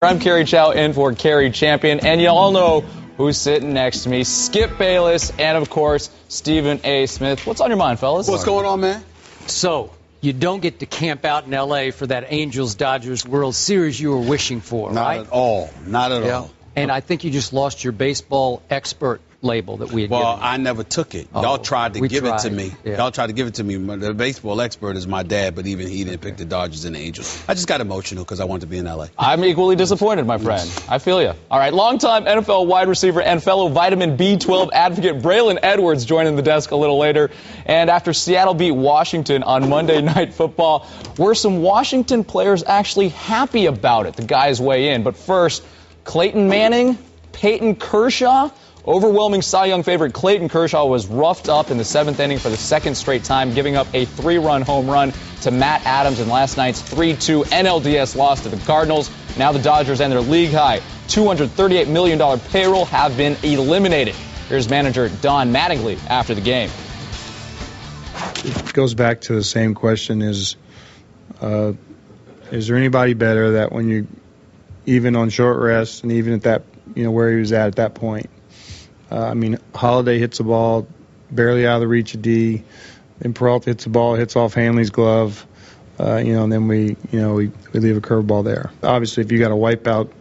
I'm Kerry Chow in for Kerry Champion, and you all know who's sitting next to me. Skip Bayless and, of course, Stephen A. Smith. What's on your mind, fellas? What's going on, man? So, you don't get to camp out in L.A. for that Angels-Dodgers World Series you were wishing for, right? Not at all. Not at all. And I think you just lost your baseball expert label that we had given you. I never took it. Y'all tried to give it to me. Yeah. Y'all tried to give it to me. The baseball expert is my dad, but even he didn't pick the Dodgers and the Angels. I just got emotional because I wanted to be in L.A. I'm equally disappointed, my friend. I feel you. All right, longtime NFL wide receiver and fellow vitamin B12 advocate Braylon Edwards joining the desk a little later. And after Seattle beat Washington on Monday Night Football, were some Washington players actually happy about it? The guys weigh in. But first, Clayton Manning, Peyton Kershaw. Overwhelming Cy Young favorite Clayton Kershaw was roughed up in the 7th inning for the second straight time, giving up a 3-run home run to Matt Adams in last night's 3-2 NLDS loss to the Cardinals. Now the Dodgers and their league-high $238 million payroll have been eliminated. Here's manager Don Mattingly after the game. It goes back to the same question: is there anybody better that when you, even on short rest and even at that, where he was at that point? Holiday hits the ball barely out of the reach of D. Then Peralta hits the ball, hits off Hanley's glove, and then we leave a curveball there. Obviously, if you got to wipe out,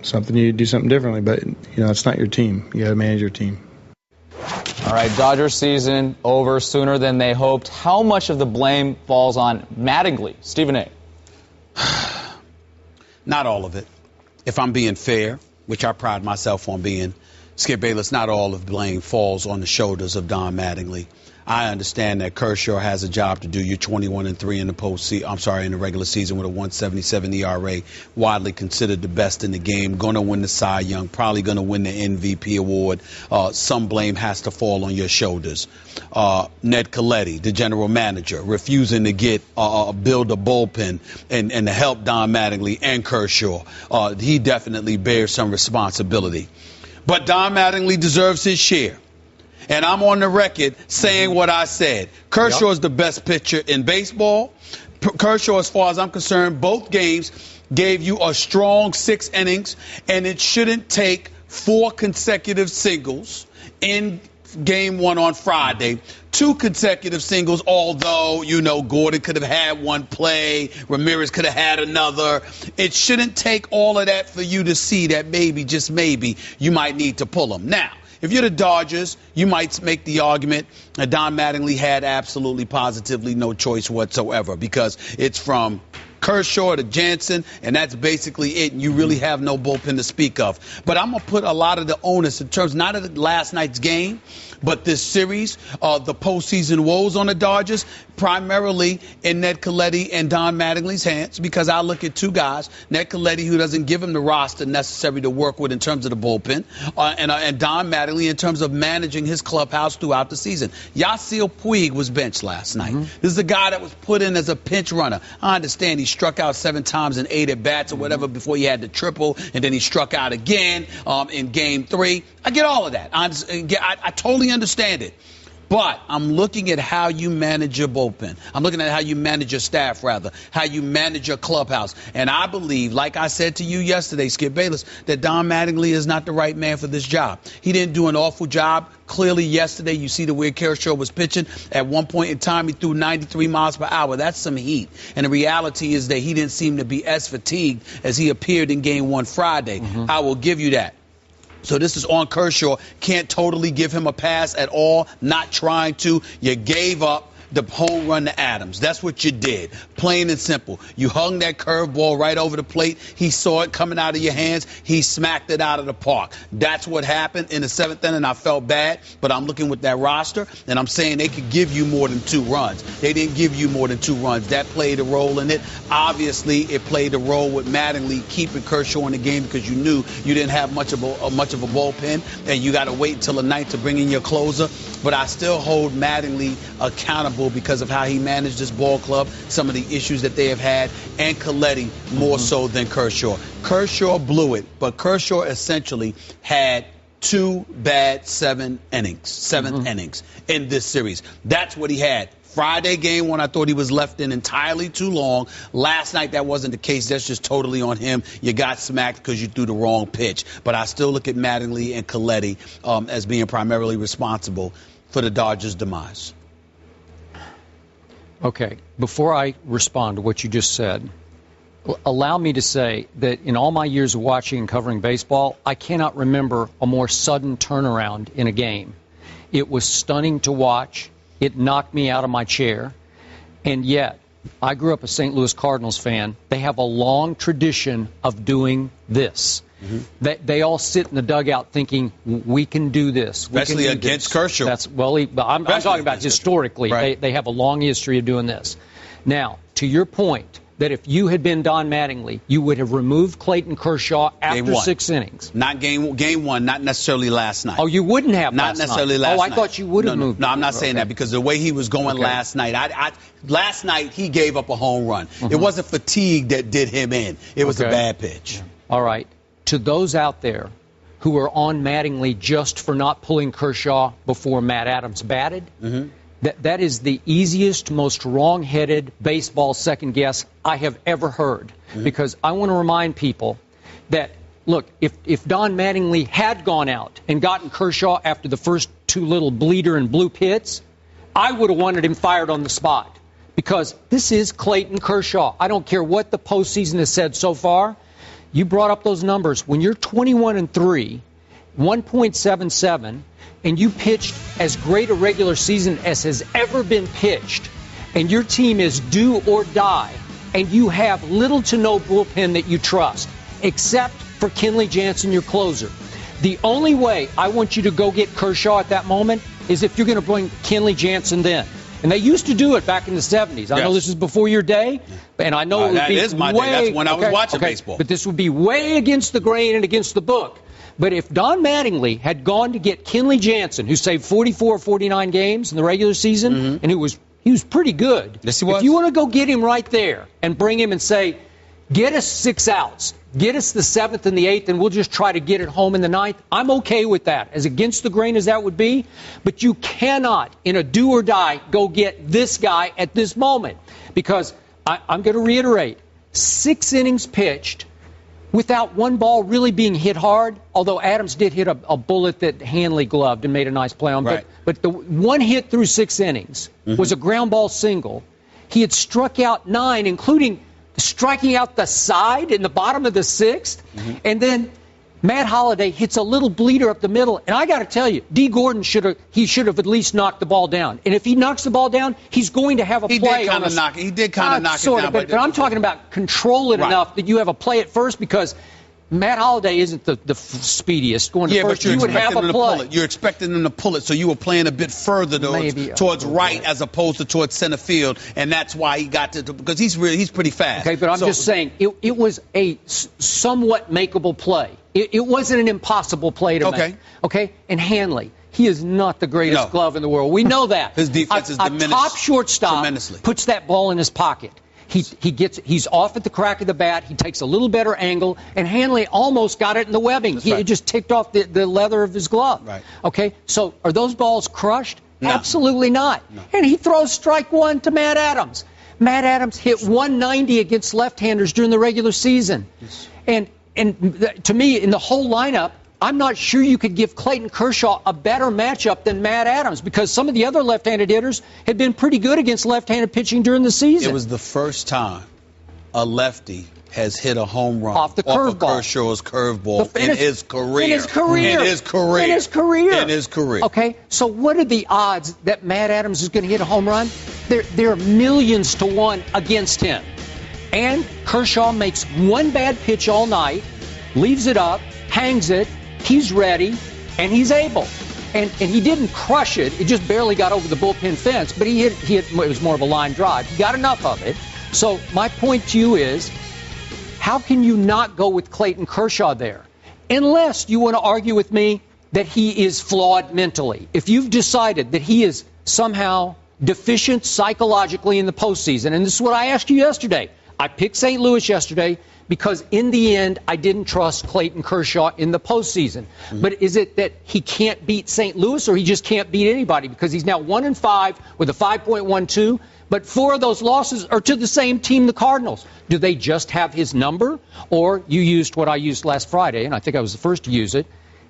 something, you do something differently. But it's not your team. You got to manage your team. All right, Dodgers season over sooner than they hoped. How much of the blame falls on Mattingly? Stephen A. Not all of it. If I'm being fair, which I pride myself on being, Skip Bayless, not all of the blame falls on the shoulders of Don Mattingly. I understand that Kershaw has a job to do. You're 21-3 in the in the regular season with a 1.77 ERA, widely considered the best in the game. Going to win the Cy Young, probably going to win the MVP award. Some blame has to fall on your shoulders. Ned Colletti, the general manager, refusing to build a bullpen and to help Don Mattingly and Kershaw. He definitely bears some responsibility. But Don Mattingly deserves his share. And I'm on the record saying what I said. Kershaw is the best pitcher in baseball. Kershaw, as far as I'm concerned, both games gave you a strong 6 innings, and it shouldn't take 4 consecutive singles in Game 1 on Friday. 2 consecutive singles, although, Gordon could have had one play, Ramirez could have had another. It shouldn't take all of that for you to see that maybe, just maybe, you might need to pull them. Now, if you're the Dodgers, you might make the argument that Don Mattingly had absolutely, positively no choice whatsoever, because it's from Kershaw to Jansen, and that's basically it. And you really have no bullpen to speak of. But I'm going to put a lot of the onus in terms not of last night's game, but this series, the postseason woes on the Dodgers, primarily in Ned Colletti and Don Mattingly's hands, because I look at 2 guys, Ned Colletti, who doesn't give him the roster necessary to work with in terms of the bullpen, and Don Mattingly in terms of managing his clubhouse throughout the season. Yasiel Puig was benched last night. This is a guy that was put in as a pinch runner. I understand he struck out 7 times in 8 at-bats or whatever before he had the triple, and then he struck out again in Game 3. I get all of that. I totally understand it. But I'm looking at how you manage your bullpen. I'm looking at how you manage your staff, rather, how you manage your clubhouse. And I believe, like I said to you yesterday, Skip Bayless, that Don Mattingly is not the right man for this job. He didn't do an awful job. Clearly, yesterday, you see the way Kershaw was pitching. At one point in time, he threw 93 miles per hour. That's some heat. And the reality is that he didn't seem to be as fatigued as he appeared in Game 1 Friday. I will give you that. So this is on Kershaw. Can't totally give him a pass at all. Not trying to. You gave up the home run to Adams. That's what you did. Plain and simple. You hung that curveball right over the plate. He saw it coming out of your hands. He smacked it out of the park. That's what happened in the 7th inning. I felt bad, but I'm looking with that roster, and I'm saying they could give you more than 2 runs. They didn't give you more than 2 runs. That played a role in it. Obviously, it played a role with Mattingly keeping Kershaw in the game because you knew you didn't have much of a bullpen, and you got to wait until the 9th to bring in your closer. But I still hold Mattingly accountable because of how he managed this ball club, some of the issues that they have had, and Colletti more so than Kershaw. Kershaw blew it, but Kershaw essentially had 2 bad 7 innings, 7th innings in this series. That's what he had. Friday game when I thought he was left in entirely too long. Last night, that wasn't the case. That's just totally on him. You got smacked because you threw the wrong pitch. But I still look at Mattingly and Coletti as being primarily responsible for the Dodgers' demise. Okay, before I respond to what you just said, allow me to say that in all my years of watching and covering baseball, I cannot remember a more sudden turnaround in a game. It was stunning to watch. It knocked me out of my chair. And yet, I grew up a St. Louis Cardinals fan. They have a long tradition of doing this. Mm-hmm. They all sit in the dugout thinking, we can do this. Especially against Kershaw. I'm talking about historically. Right. They have a long history of doing this. Now, to your point, that if you had been Don Mattingly, you would have removed Clayton Kershaw after 6 innings. Not game one, not necessarily last night. Oh, you wouldn't have not necessarily last night. Oh, I thought you would have moved. No, I'm not saying that because the way he was going last night, last night he gave up a home run. Mm-hmm. It wasn't fatigue that did him in. It was a bad pitch. All right. To those out there who are on Mattingly just for not pulling Kershaw before Matt Adams batted, that is the easiest, most wrong-headed baseball second guess I have ever heard. Because I want to remind people that, look, if Don Mattingly had gone out and gotten Kershaw after the first two little bleeder and blue pits, I would have wanted him fired on the spot. Because this is Clayton Kershaw. I don't care what the postseason has said so far. You brought up those numbers. When you're 21-3, 1.77, and you pitched as great a regular season as has ever been pitched, and your team is do or die, and you have little to no bullpen that you trust, except for Kenley Jansen, your closer. The only way I want you to go get Kershaw at that moment is if you're going to bring Kenley Jansen then. And they used to do it back in the 70s. I know this is before your day, and I know it would be that is my day. That's when I was watching baseball. But this would be way against the grain and against the book. But if Don Mattingly had gone to get Kenley Jansen, who saved 44 or 49 games in the regular season, and he was pretty good. Yes, he was. If you want to go get him right there and bring him and say, get us 6 outs, get us the 7th and the 8th, and we'll just try to get it home in the 9th, I'm okay with that, as against the grain as that would be. But you cannot, in a do or die, go get this guy at this moment. Because I'm going to reiterate, 6 innings pitched, without one ball really being hit hard, although Adams did hit a bullet that Hanley gloved and made a nice play on. Right. But the one hit through 6 innings was a ground ball single. He had struck out 9, including striking out the side in the bottom of the 6th. And then Matt Holliday hits a little bleeder up the middle. And I got to tell you, D. Gordon should have at least knocked the ball down. And if he knocks the ball down, he's going to have a play. He did kind of knock it down. But I'm talking about control it enough that you have a play at first, because Matt Holliday isn't the speediest going to first. But you would have a play. You're expecting him to pull it, so you were playing a bit further towards right as opposed to towards center field, and that's why he got to because he's pretty fast. Okay, but I'm just saying it was a somewhat makeable play. It wasn't an impossible play to make. Okay, and Hanley. He is not the greatest glove in the world. We know that. His defense is diminished. A top shortstop puts that ball in his pocket. He's off at the crack of the bat. He takes a little better angle, and Hanley almost got it in the webbing. It just ticked off the leather of his glove. Right. Okay, so are those balls crushed? No. Absolutely not. No. And he throws strike 1 to Matt Adams. Matt Adams hit 190 against left-handers during the regular season. Yes. And to me, in the whole lineup, I'm not sure you could give Clayton Kershaw a better matchup than Matt Adams, because some of the other left-handed hitters had been pretty good against left-handed pitching during the season. It was the first time a lefty has hit a home run off of Kershaw's curveball in his career. In his career. Okay, so what are the odds that Matt Adams is going to hit a home run? There are millions to 1 against him. And Kershaw makes one bad pitch all night, leaves it up, hangs it, he's ready, and he's able. And he didn't crush it. It just barely got over the bullpen fence, but he hit it was more of a line drive. He got enough of it. So my point to you is, how can you not go with Clayton Kershaw there? Unless you want to argue with me that he is flawed mentally. If you've decided that he is somehow deficient psychologically in the postseason, and this is what I asked you yesterday, I picked St. Louis yesterday because in the end, I didn't trust Clayton Kershaw in the postseason. But is it that he can't beat St. Louis or he just can't beat anybody? Because he's now 1-5 with a 5.12, but 4 of those losses are to the same team, the Cardinals. Do they just have his number? Or you used what I used last Friday, and I think I was the first to use it.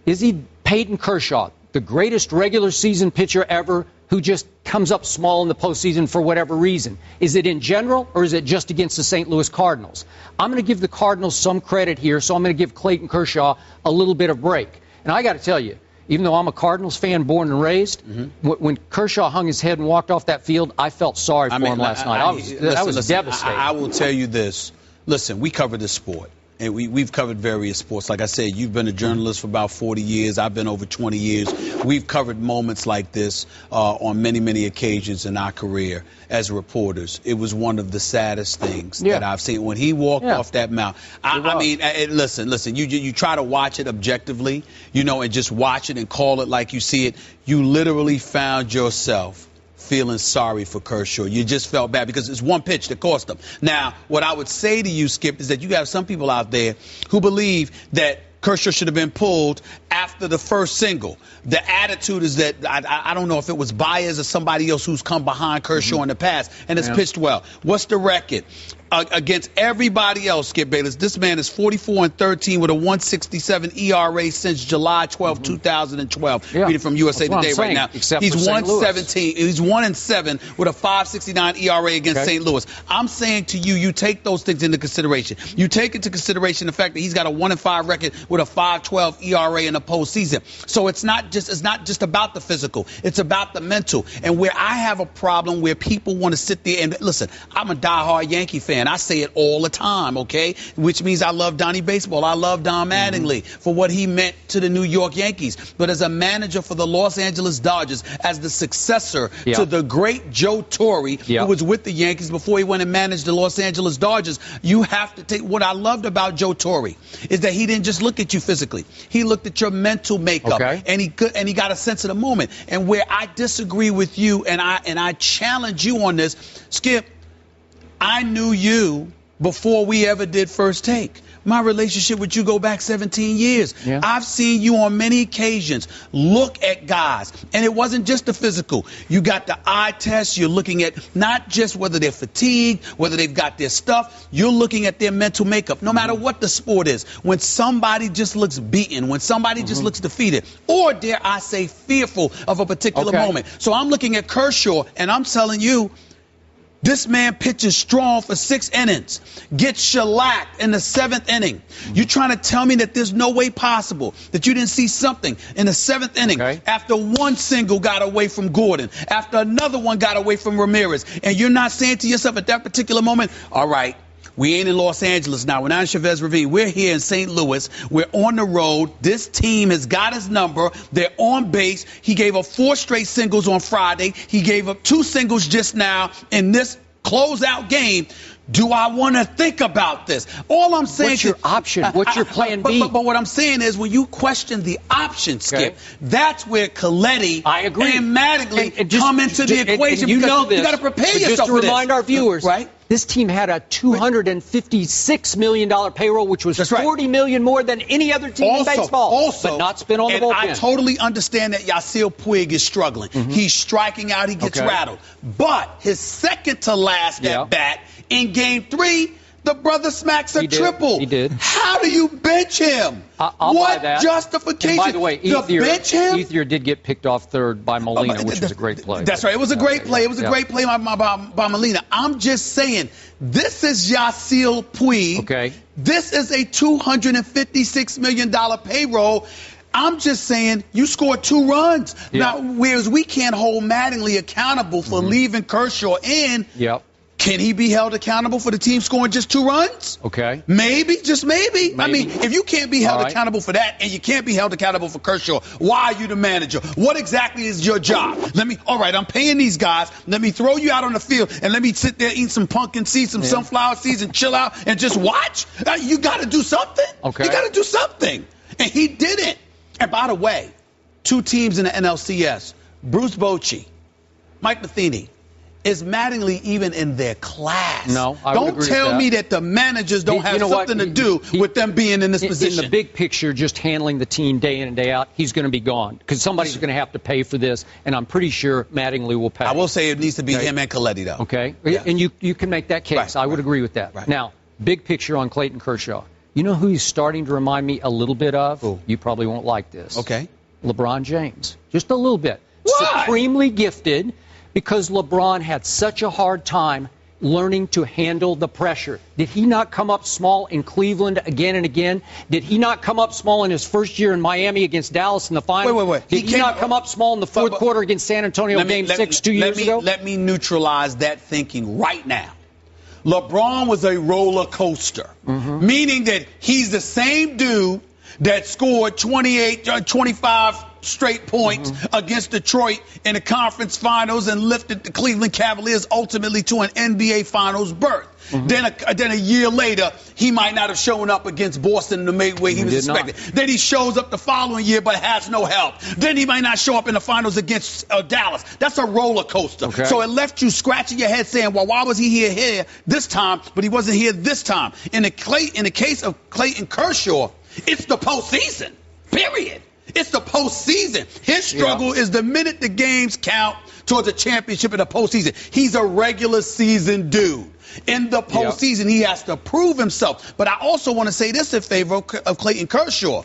Is he Peyton Kershaw, the greatest regular season pitcher ever, who just comes up small in the postseason for whatever reason? Is it in general, or is it just against the St. Louis Cardinals? I'm going to give the Cardinals some credit here, so I'm going to give Clayton Kershaw a little bit of break. And I got to tell you, even though I'm a Cardinals fan born and raised, when Kershaw hung his head and walked off that field, I felt sorry for him last night. I was devastated. I will tell you this. Listen, we cover this sport. And we've covered various sports. Like I said, you've been a journalist for about 40 years. I've been over 20 years. We've covered moments like this on many, many occasions in our career as reporters. It was one of the saddest things that I've seen. When he walked off that mound, I mean, listen, you try to watch it objectively, and just watch it and call it like you see it. You literally found yourself feeling sorry for Kershaw. You just felt bad because it's one pitch that cost him. Now, what I would say to you, Skip, is that you have some people out there who believe that Kershaw should have been pulled after the first single. The attitude is that I don't know if it was Baez or somebody else who's come behind Kershaw in the past and has pitched well. What's the record? Against everybody else, Skip Bayless, this man is 44-13 with a 1.67 ERA since July 12, 2012. Reading from USA Today right now. He's 1-17. He's 1-7 with a 5.69 ERA against St. Louis. I'm saying to you, you take those things into consideration. You take into consideration the fact that he's got a 1-5 record with a 5.12 ERA in the postseason. So it's not just about the physical. It's about the mental. And where I have a problem, where people want to sit there and listen, I'm a diehard Yankee fan. I say it all the time, okay? Which means I love Donnie Baseball. I love Don Mattingly for what he meant to the New York Yankees. But as a manager for the Los Angeles Dodgers, as the successor to the great Joe Torre, who was with the Yankees before he went and managed the Los Angeles Dodgers, you have to take what I loved about Joe Torre is that he didn't just look at you physically. He looked at your mental makeup, and he got a sense of the moment. And where I disagree with you, and I challenge you on this, Skip, I knew you before we ever did First Take. My relationship with you go back 17 years. I've seen you on many occasions look at guys, and it wasn't just the physical. You got the eye test. You're looking at not just whether they're fatigued, whether they've got their stuff. You're looking at their mental makeup, no matter what the sport is. When somebody just looks beaten, when somebody just looks defeated, or dare I say fearful of a particular moment. So I'm looking at Kershaw, and I'm telling you, this man pitches strong for 6 innings, gets shellacked in the 7th inning. You're trying to tell me that there's no way possible that you didn't see something in the 7th inning after one single got away from Gordon, after another one got away from Ramirez, and you're not saying to yourself at that particular moment, all right, we ain't in Los Angeles now. We're not in Chavez Ravine. We're here in St. Louis. We're on the road. This team has got his number. They're on base. He gave up 4 straight singles on Friday. He gave up 2 singles just now in this closeout game. Do I want to think about this? All I'm saying what's your option? What's your plan B? But what I'm saying is when you question the option, Skip, that's where Coletti and Mattingly come into the equation. You know this. You got to prepare yourself just to for this. Remind our viewers, this team had a $256 million payroll, which was $40 million more than any other team in baseball. But not spent on the bullpen. I totally understand that Yasiel Puig is struggling. He's striking out. He gets rattled. But his second to last at bat in Game 3, the brother smacks a triple. He did. How do you bench him? I'll what buy that. Justification? And by the way, Ethier did get picked off third by Molina, which was a great play. That's right. It was a great play. It was a great play by Molina. I'm just saying, this is Yasiel Puig. This is a $256 million payroll. I'm just saying you scored 2 runs. Now, whereas we can't hold Mattingly accountable for leaving Kershaw in, can he be held accountable for the team scoring just 2 runs? Maybe, just maybe. I mean, if you can't be held accountable for that and you can't be held accountable for Kershaw, why are you the manager? What exactly is your job? All right, I'm paying these guys. Let me throw you out on the field and let me sit there, eat some pumpkin seeds, some sunflower seeds, and chill out and just watch? You got to do something. You got to do something. And he didn't. And by the way, 2 teams in the NLCS, Bruce Bochy, Mike Matheny, Is Mattingly even in their class? No, I would don't agree tell with that. me that the managers don't have something to do with them being in this position. In the big picture, just handling the team day in and day out, he's going to be gone because somebody's going to have to pay for this, and I'm pretty sure Mattingly will pay. I will say it needs to be him and Coletti, though. Okay, Yeah. and you can make that case. I would agree with that. Right. Now, big picture on Clayton Kershaw. You know who he's starting to remind me a little bit of? Who? You probably won't like this. Okay. LeBron James. Just a little bit. Why? Supremely gifted because LeBron had such a hard time learning to handle the pressure. Did he not come up small in Cleveland again and again? Did he not come up small in his first year in Miami against Dallas in the final? Wait. Did he not come up small in the fourth quarter against San Antonio Game 6 2 years ago? Let me neutralize that thinking right now. LeBron was a roller coaster, meaning that he's the same dude that scored 25 straight points against Detroit in the conference finals and lifted the Cleveland Cavaliers ultimately to an NBA Finals berth. Then a year later, he might not have shown up against Boston in the way he was expected. Then he shows up the following year but has no help. Then he might not show up in the finals against Dallas. That's a roller coaster. Okay. So it left you scratching your head saying, well, why was he here this time, but he wasn't here this time? In the case of Clayton Kershaw, it's the postseason, period. It's the postseason. His struggle is the minute the games count towards a championship in the postseason. He's a regular season dude. In the postseason, he has to prove himself. But I also want to say this in favor of Clayton Kershaw.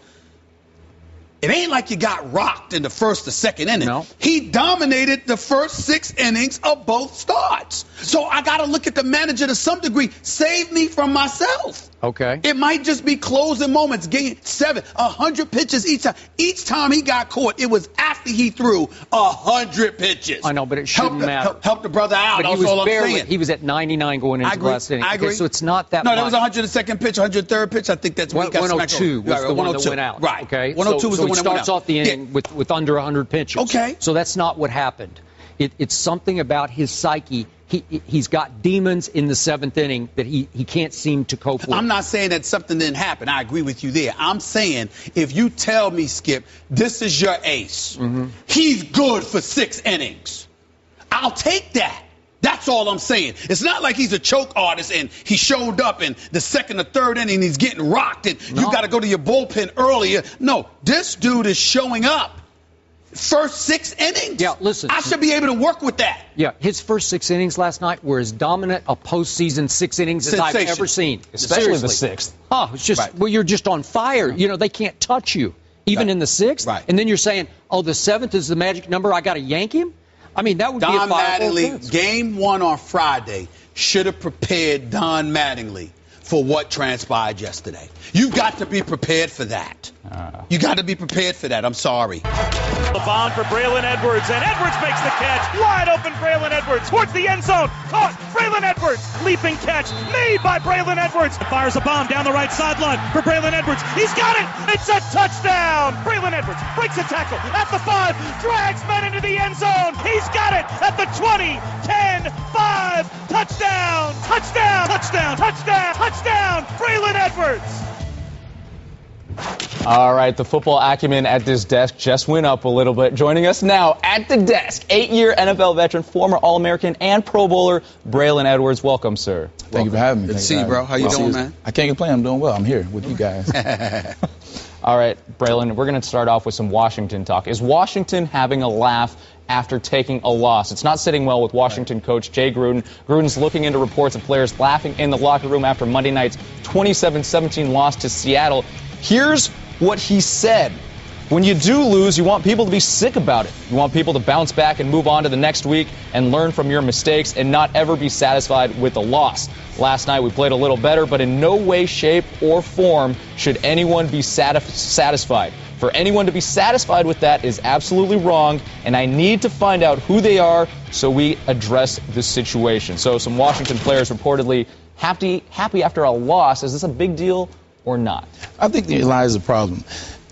It ain't like you got rocked in the first or second inning. No. He dominated the first 6 innings of both starts. So I got to look at the manager to some degree. Save me from myself. Okay. It might just be closing moments, game 7, 100 pitches each time. Each time he got caught, it was after he threw 100 pitches. I know, but it shouldn't matter. Help the brother out. But That's all I'm saying. he was at 99 going into the last inning. I agree. Okay, so it's not that No, much. that was 102nd pitch, 103rd pitch. I think that's when he got smacked 102 over. was the one that 102. went out. Right. Okay. 102 was the one he that went starts out. off the inning with under 100 pitches. Okay. So that's not what happened. It's something about his psyche. He's got demons in the 7th inning that he can't seem to cope with. I'm not saying that something didn't happen. I agree with you there. I'm saying if you tell me, Skip, this is your ace, he's good for 6 innings, I'll take that. That's all I'm saying. It's not like he's a choke artist and he showed up in the 2nd or 3rd inning and he's getting rocked and you got to go to your bullpen earlier. No, this dude is showing up. First 6 innings? Yeah, listen. I should be able to work with that. Yeah, his first 6 innings last night were as dominant a postseason 6 innings as I've ever seen. Especially the Seriously. 6th. Oh, it's just, well, you're just on fire. You know, they can't touch you, even in the 6th. Right. And then you're saying, oh, the 7th is the magic number, I got to yank him? I mean, that would be a Don fireable Mattingly, offense. game 1 on Friday, should have prepared Don Mattingly for what transpired yesterday. You've got to be prepared for that. You got to be prepared for that. I'm sorry. Lebron for Braylon Edwards, and Edwards makes the catch. Wide open Braylon Edwards towards the end zone. Caught. Braylon Edwards. Leaping catch made by Braylon Edwards. Fires a bomb down the right sideline for Braylon Edwards. He's got it. It's a touchdown. Braylon Edwards breaks a tackle at the 5. Drags men into the end zone. He's got it at the 20. 10, 5. Touchdown. Touchdown. Touchdown. Touchdown. Touchdown. Braylon Edwards. All right, the football acumen at this desk just went up a little bit. Joining us now at the desk, 8-year NFL veteran, former All-American and Pro Bowler, Braylon Edwards. Welcome, sir. Thank you for having me. Good to see you, bro. How you doing, man? I can't complain. I'm doing well. I'm here with you guys. All right, Braylon, we're going to start off with some Washington talk. Is Washington having a laugh after taking a loss? It's not sitting well with Washington coach Jay Gruden. Gruden's looking into reports of players laughing in the locker room after Monday night's 27-17 loss to Seattle. Here's what he said. When you do lose, you want people to be sick about it. You want people to bounce back and move on to the next week and learn from your mistakes and not ever be satisfied with a loss. Last night we played a little better, but in no way, shape, or form should anyone be satisfied. For anyone to be satisfied with that is absolutely wrong, and I need to find out who they are so we address this situation. So some Washington players reportedly happy after a loss. Is this a big deal or not? I think there lies the problem.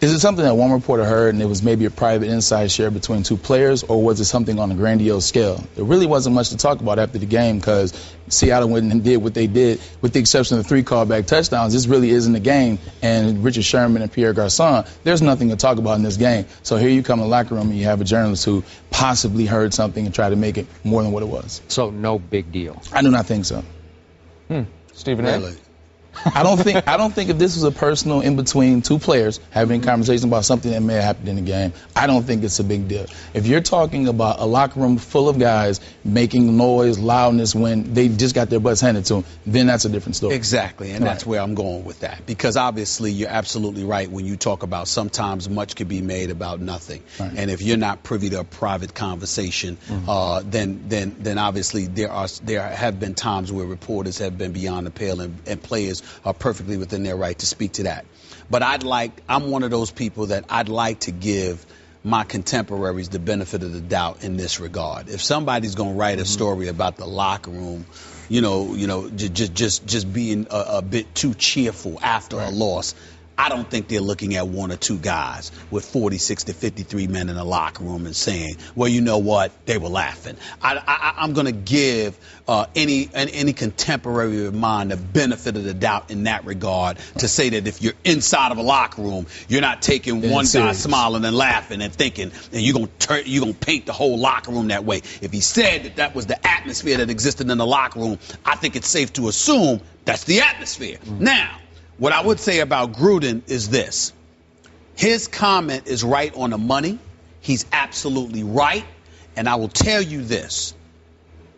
Is it something that one reporter heard and it was maybe a private inside share between two players, or was it something on a grandiose scale? There really wasn't much to talk about after the game because Seattle went and did what they did, with the exception of the 3 callback touchdowns. This really isn't a game, and Richard Sherman and Pierre Garçon, there's nothing to talk about in this game. So here you come in the locker room and you have a journalist who possibly heard something and tried to make it more than what it was. So no big deal. I do not think so. Stephen A. Really? I don't think if this was a personal in between two players having a conversation about something that may have happened in the game, I don't think it's a big deal. If you're talking about a locker room full of guys making noise, loudness when they just got their butts handed to them, then that's a different story. Exactly, and that's where I'm going with that. Because obviously you're absolutely right when you talk about sometimes much could be made about nothing. Right. And if you're not privy to a private conversation, then obviously there have been times where reporters have been beyond the pale and players are perfectly within their right to speak to that. But I'm one of those people that I'd like to give my contemporaries the benefit of the doubt in this regard. If somebody's going to write a story about the locker room, just being a bit too cheerful after a loss, I don't think they're looking at 1 or 2 guys with 46 to 53 men in the locker room and saying, well, you know what, they were laughing. I'm going to give any contemporary of mine the benefit of the doubt in that regard to say that if you're inside of a locker room, you're not taking one guy smiling and laughing and thinking, and you're going to paint the whole locker room that way. If he said that was the atmosphere that existed in the locker room, I think it's safe to assume that's the atmosphere. Now, what I would say about Gruden is this. His comment is right on the money. He's absolutely right. And I will tell you this.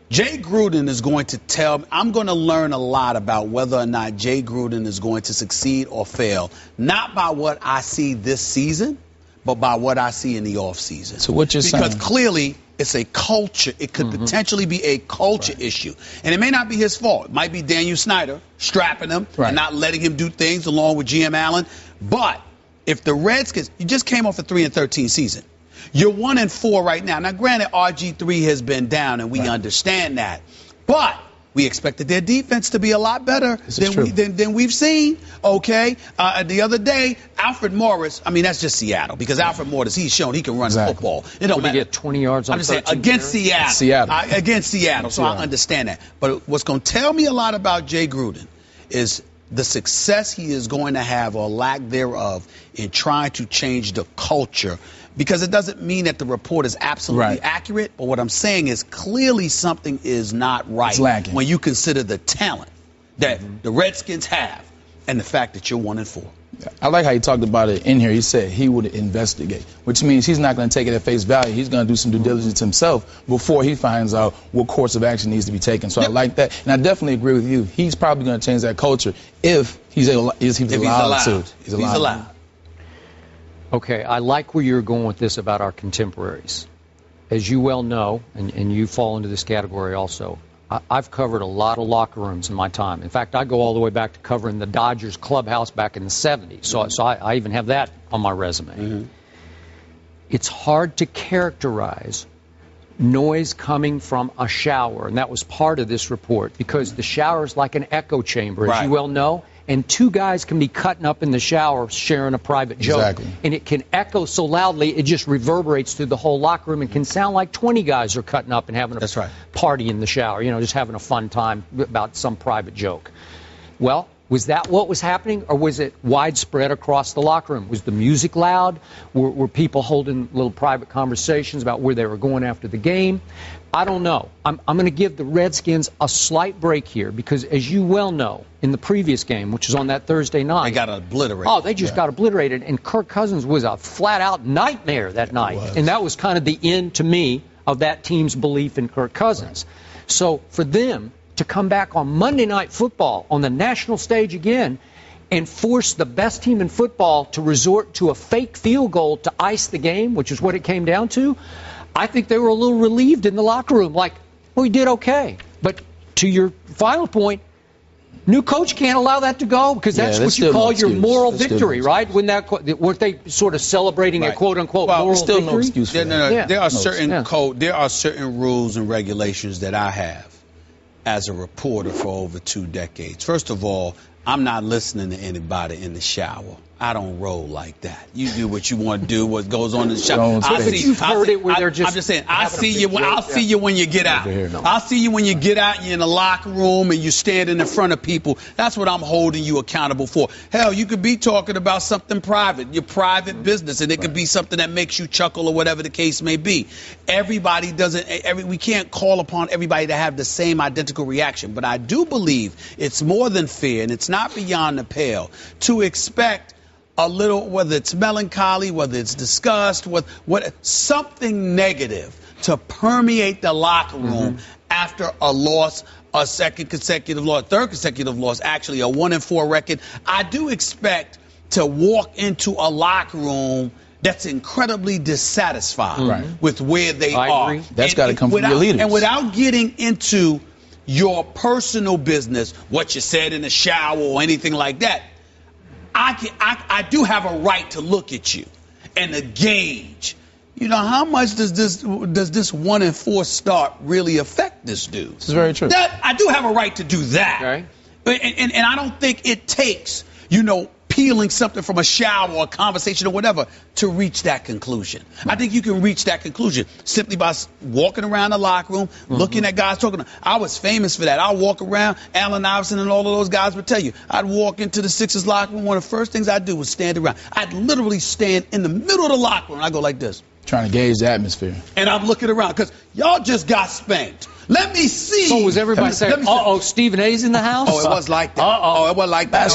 Jay Gruden is going to tell me, I'm going to learn a lot about whether or not Jay Gruden is going to succeed or fail, not by what I see this season, but by what I see in the offseason. So what you're saying? Because clearly it's a culture. It could potentially be a culture issue. And it may not be his fault. It might be Daniel Snyder strapping him and not letting him do things along with GM Allen. But if the Redskins, you just came off a 3-13 season. You're 1-4 right now. Now, granted, RG3 has been down, and we understand that. But we expected their defense to be a lot better than we've seen, okay? The other day, Alfred Morris, I mean, that's just Seattle, because Alfred Morris, he's shown he can run football. It don't matter. Get 20 yards on 13 against Seattle. Against Seattle, so I understand that. But what's going to tell me a lot about Jay Gruden is the success he is going to have, or lack thereof, in trying to change the culture. Because it doesn't mean that the report is absolutely accurate, but what I'm saying is clearly something is not right when you consider the talent that the Redskins have and the fact that you're 1-4. I like how he talked about it in here. He said he would investigate, which means he's not going to take it at face value. He's going to do some due diligence himself before he finds out what course of action needs to be taken. So I like that. And I definitely agree with you. He's probably going to change that culture if he's allowed to. He's allowed. Okay, I like where you're going with this about our contemporaries. As you well know, and you fall into this category also, I've covered a lot of locker rooms in my time. In fact, I go all the way back to covering the Dodgers clubhouse back in the 70s. So I even have that on my resume. It's hard to characterize noise coming from a shower, and that was part of this report, because the shower is like an echo chamber, as you well know. And 2 guys can be cutting up in the shower sharing a private joke. And it can echo so loudly, it just reverberates through the whole locker room and can sound like 20 guys are cutting up and having a party in the shower, just having a fun time about some private joke. Well, was that what was happening, or was it widespread across the locker room? Was the music loud? Were people holding little private conversations about where they were going after the game? I don't know. I'm going to give the Redskins a slight break here because, as you well know, in the previous game, which was on that Thursday night, they got obliterated. Oh, they just got obliterated, and Kirk Cousins was a flat-out nightmare that night. And that was kind of the end, to me, of that team's belief in Kirk Cousins. So for them to come back on Monday Night Football on the national stage again and force the best team in football to resort to a fake field goal to ice the game, which is what it came down to, I think they were a little relieved in the locker room, like, well, we did okay. But to your final point, new coach can't allow that to go because that's what you call your moral victory, right? Weren't they sort of celebrating a quote-unquote moral victory? No excuse for that. There are certain rules and regulations that I have as a reporter for over 2 decades. First of all, I'm not listening to anybody in the shower. I don't roll like that. You do what you want to do, what goes on in the shop. You've heard it where they're just. I'm just saying. I'll see you when you get out. I'll see you when you get out and you're in the locker room and you're standing in front of people. That's what I'm holding you accountable for. Hell, you could be talking about something private, your private business, and it could be something that makes you chuckle or whatever the case may be. Everybody doesn't. We can't call upon everybody to have the same identical reaction. But I do believe it's more than fair, and it's not beyond the pale to expect a little, whether it's melancholy, whether it's disgust, what something negative to permeate the locker room after a loss, a second consecutive loss, third consecutive loss, actually a 1-4 record. I do expect to walk into a locker room that's incredibly dissatisfied with where they are. Agree. That's got to come from your leaders. And without getting into your personal business, what you said in the shower or anything like that, I do have a right to look at you and to gauge, how much does this 1-4 start really affect this dude? This is very true. I do have a right to do that. Right. And I don't think it takes, peeling something from a shower or a conversation or whatever to reach that conclusion. I think you can reach that conclusion simply by walking around the locker room, looking at guys talking. I was famous for that. I'd walk around, Allen Iverson and all of those guys would tell you. I'd walk into the Sixers locker room. One of the first things I'd do was stand around. I'd literally stand in the middle of the locker room. And I'd go like this. Trying to gauge the atmosphere. And I'm looking around because y'all just got spanked. Let me see. So was everybody saying, Stephen A's in the house? Oh, it was like that. It was like that.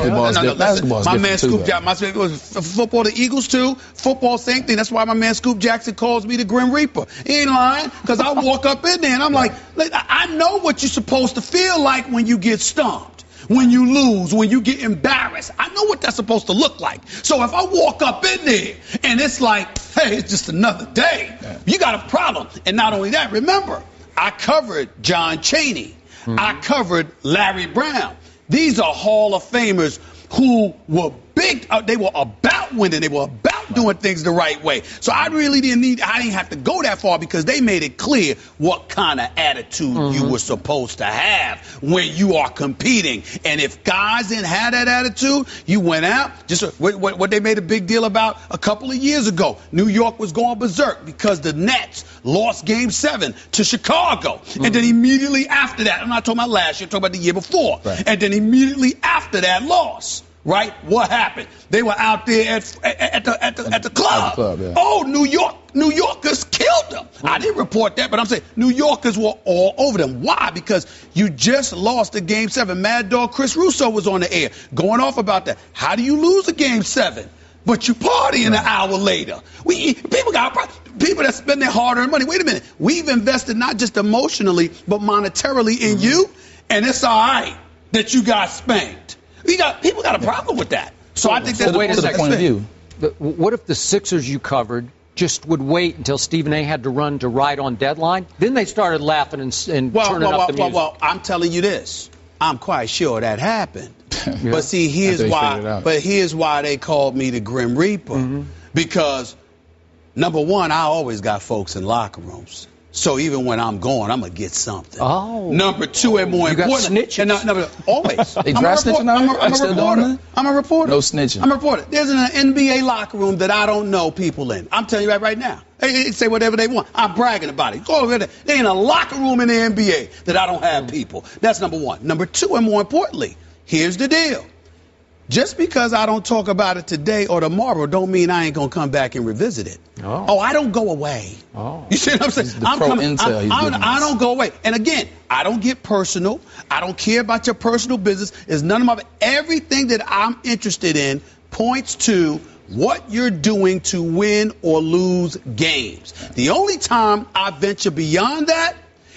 Basketball's my man different Scoop Jackson. It was football, the Eagles too. Football, same thing. That's why my man Scoop Jackson calls me the Grim Reaper. He ain't lying, because I walk up in there and I'm like, I know what you're supposed to feel like when you get stomped, when you lose, when you get embarrassed. I know what that's supposed to look like. So if I walk up in there and it's like, hey, it's just another day, you got a problem. And not only that, remember, I covered John Chaney. I covered Larry Brown. These are Hall of Famers who were big. They were about winning. They were about doing things the right way. So I didn't have to go that far because they made it clear what kind of attitude you were supposed to have when you are competing. And if guys didn't have that attitude, you went out. Just what they made a big deal about a couple of years ago. New York was going berserk because the Nets lost Game 7 to Chicago. And then immediately after that, I'm not talking about last year, I'm talking about the year before. And then immediately after that loss, right? What happened? They were out there at the club. Oh, New Yorkers killed them. I didn't report that, but I'm saying New Yorkers were all over them. Why? Because you just lost a Game 7. Mad Dog Chris Russo was on the air going off about that. How do you lose a Game 7? But you partying an hour later. People that spend their hard-earned money. Wait a minute. We've invested not just emotionally, but monetarily in you, and it's all right that you got spanked. People got a problem with that. So I think that's the point of view. What if the Sixers you covered just would wait until Stephen A. had to run to ride on deadline? Then they started laughing and turning up the music. Well, I'm telling you this. I'm quite sure that happened. But see, here's why they called me the Grim Reaper. Because, number one, I always got folks in locker rooms. So even when I'm going, I'm going to get something. Number two, and more important. You got snitches? Always. They dry snitching now? I'm a reporter. No snitching. I'm a reporter. There's an NBA locker room that I don't know people in. I'm telling you right now. They say whatever they want. I'm bragging about it. Go over there. There ain't a locker room in the NBA that I don't have people. That's number one. Number two, and more importantly, here's the deal. Just because I don't talk about it today or tomorrow don't mean I ain't going to come back and revisit it. I don't go away. You see what I'm saying? I don't go away. And again, I don't get personal. I don't care about your personal business. It's none of my... Everything that I'm interested in points to what you're doing to win or lose games. The only time I venture beyond that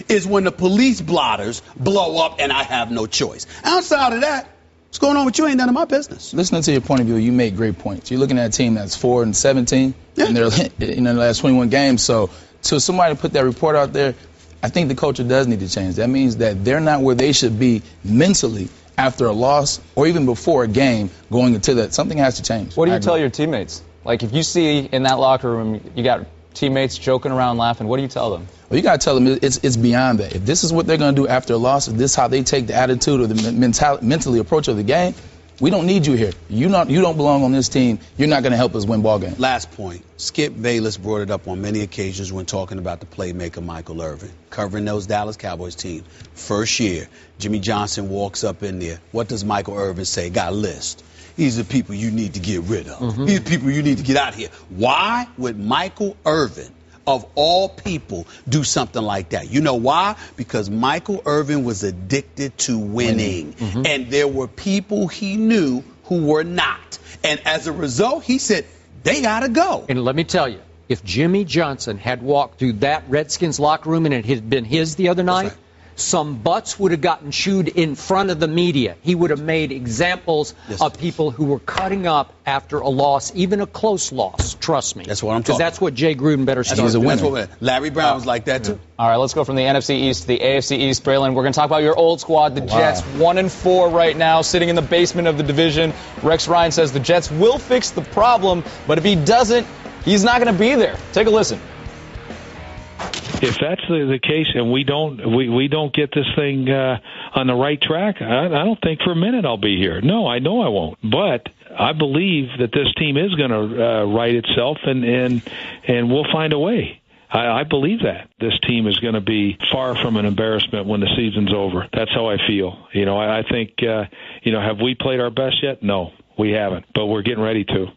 is when the police blotters blow up and I have no choice. Outside of that, what's going on with you ain't none of my business. Listening to your point of view, you make great points. You're looking at a team that's 4-17 in their last 21 games. So somebody put that report out there, I think the culture does need to change. That means that they're not where they should be mentally after a loss or even before a game going into that. Something has to change. What do you tell your teammates? Like if you see in that locker room you got teammates joking around laughing, what do you tell them? Well, you got to tell them it's beyond that. If this is what they're going to do after a loss, if this is how they take the attitude or the mentally approach of the game, We don't need you here. You don't belong on this team. You're not going to help us win ball games. Last point. Skip Bayless brought it up on many occasions when talking about the playmaker Michael Irvin, covering those Dallas Cowboys team. First year, Jimmy Johnson walks up in there. What does Michael Irvin say? Got a list. These are people you need to get rid of. These are people you need to get out of here. Why would Michael Irvin, of all people, do something like that? You know why? Because Michael Irvin was addicted to winning. And there were people he knew who were not. And as a result, he said, they got to go. And let me tell you, if Jimmy Johnson had walked through that Redskins locker room and it had been his the other night, some butts would have gotten chewed in front of the media. He would have made examples of people who were cutting up after a loss, even a close loss. Trust me. That's what I'm talking about. Because that's what Jay Gruden better start. He's a winner. Larry Brown was like that, too. All right, let's go from the NFC East to the AFC East. Braylon, we're going to talk about your old squad, the Jets, 1-4 right now, sitting in the basement of the division. Rex Ryan says the Jets will fix the problem, but if he doesn't, he's not going to be there. Take a listen. If that's the case, and we don't get this thing on the right track, I don't think for a minute I'll be here. No, I know I won't. But I believe that this team is going to right itself, and we'll find a way. I believe that this team is going to be far from an embarrassment when the season's over. That's how I feel. I think, have we played our best yet? No, we haven't, but we're getting ready to.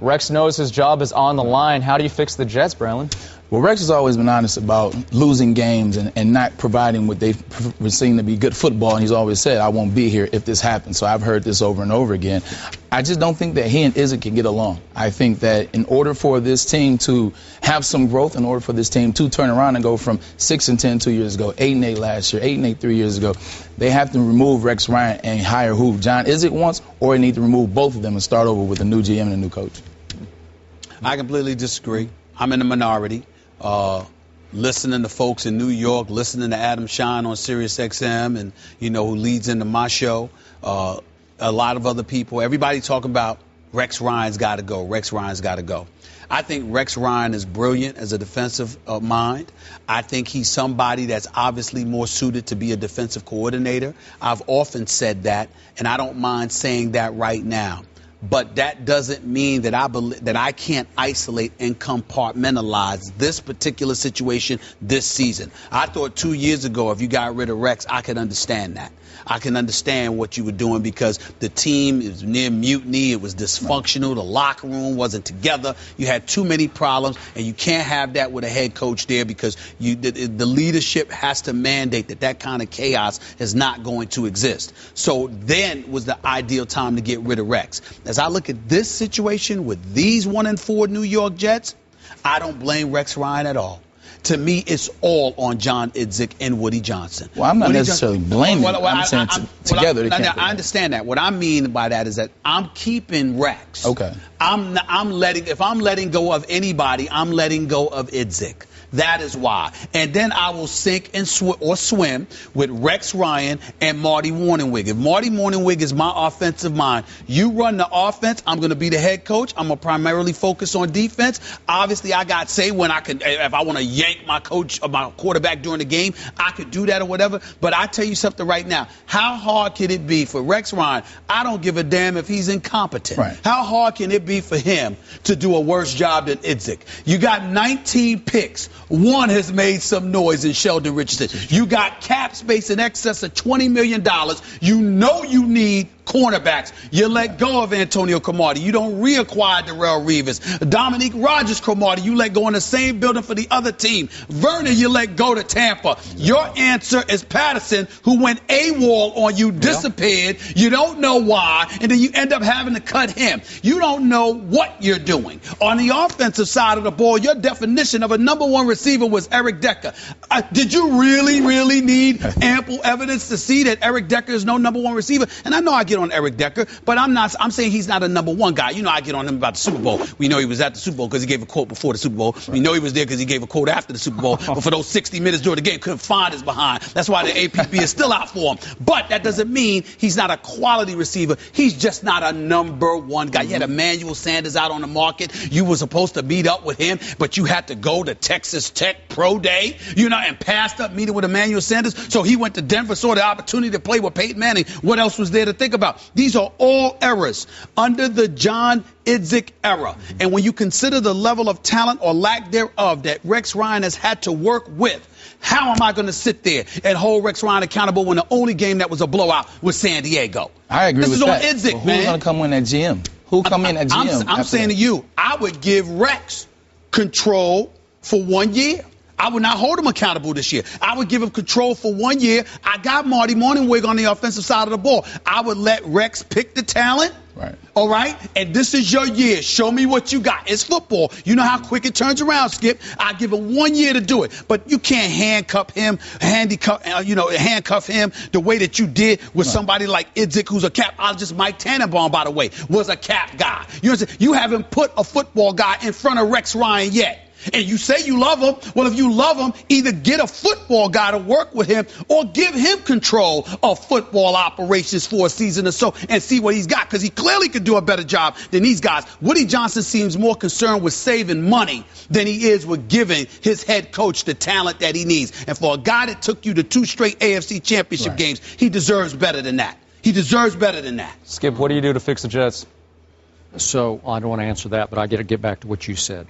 Rex knows his job is on the line. How do you fix the Jets, Braylon? Well, Rex has always been honest about losing games and not providing what they've seen to be good football. And he's always said, I won't be here if this happens. So I've heard this over and over again. I just don't think that he and Izzy can get along. I think that in order for this team to have some growth, in order for this team to turn around and go from 6-10 2 years ago, 8-8 last year, 8-8 3 years ago, they have to remove Rex Ryan and hire who? John Izzy once, or they need to remove both of them and start over with a new GM and a new coach. I completely disagree. I'm in the minority. Listening to folks in New York, listening to Adam Shine on Sirius XM, and who leads into my show, a lot of other people, everybody talking about Rex Ryan's got to go. Rex Ryan's got to go. I think Rex Ryan is brilliant as a defensive mind. I think he's somebody that's obviously more suited to be a defensive coordinator. I've often said that, and I don't mind saying that right now. But that doesn't mean that I can't isolate and compartmentalize this particular situation this season. I thought 2 years ago, if you got rid of Rex, I could understand that. I can understand what you were doing because the team is near mutiny. It was dysfunctional. The locker room wasn't together. You had too many problems, and you can't have that with a head coach there because the leadership has to mandate that kind of chaos is not going to exist. So then was the ideal time to get rid of Rex. As I look at this situation with these 1-4 New York Jets, I don't blame Rex Ryan at all. To me, it's all on John Idzik and Woody Johnson. Well, I'm not necessarily blaming. I'm saying together. I understand that. What I mean by that is that I'm keeping Rex. Okay. If I'm letting go of anybody, I'm letting go of Idzik. That is why. And then I will sink and swim with Rex Ryan and Marty Morningwig. If Marty Morningwig is my offensive mind, you run the offense, I'm going to be the head coach. I'm going to primarily focus on defense. Obviously, I got say when if I want to yank my coach or my quarterback during the game, I could do that or whatever. But I tell you something right now. How hard can it be for Rex Ryan? I don't give a damn if he's incompetent. Right. How hard can it be for him to do a worse job than Idzik? You got 19 picks. One has made some noise in Sheldon Richardson. You got cap space in excess of $20 million. You know you need cornerbacks. You let go of Antonio Cromartie. You don't reacquire Darrelle Revis. Dominique Rodgers-Cromartie, you let go in the same building for the other team. Vernon, you let go to Tampa. Your answer is Patterson, who went AWOL on you, disappeared. You don't know why, and then you end up having to cut him. You don't know what you're doing. On the offensive side of the ball, your definition of a number one receiver was Eric Decker. Did you really need ample evidence to see that Eric Decker is no number one receiver? And I know I get on Eric Decker, but I'm saying he's not a number one guy. I get on him about the Super Bowl. We know he was at the Super Bowl because he gave a quote before the Super Bowl. We know he was there because he gave a quote after the Super Bowl. But for those 60 minutes during the game, couldn't find his behind. That's why the APB is still out for him. But that doesn't mean he's not a quality receiver. He's just not a number one guy. You had Emmanuel Sanders out on the market. You were supposed to meet up with him, but you had to go to Texas Texas Tech Pro Day, and passed up meeting with Emmanuel Sanders. So he went to Denver, saw the opportunity to play with Peyton Manning. What else was there to think about? These are all errors under the John Idzik era. And when you consider the level of talent or lack thereof that Rex Ryan has had to work with, how am I going to sit there and hold Rex Ryan accountable when the only game that was a blowout was San Diego? I agree with that. This is on Idzik, man. Who's going to come in at GM? Who come in at GM? I'm saying to you, I would give Rex control for 1 year. I would not hold him accountable this year. I would give him control for 1 year. I got Marty Morningwig on the offensive side of the ball. I would let Rex pick the talent. Right. All right? And this is your year. Show me what you got. It's football. You know how quick it turns around, Skip. I give him 1 year to do it. But you can't handcuff him the way that you did with somebody like Idzik, who's a capologist. Mike Tannenbaum, by the way, was a cap guy. You understand? You haven't put a football guy in front of Rex Ryan yet. And you say you love him. Well, if you love him, either get a football guy to work with him or give him control of football operations for a season or so and see what he's got, because he clearly could do a better job than these guys. Woody Johnson seems more concerned with saving money than he is with giving his head coach the talent that he needs. And for a guy that took you to 2 straight AFC championship games, he deserves better than that. He deserves better than that. Skip, what do you do to fix the Jets? So I don't want to answer that, but I got to get back to what you said.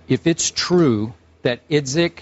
If it's true that Idzik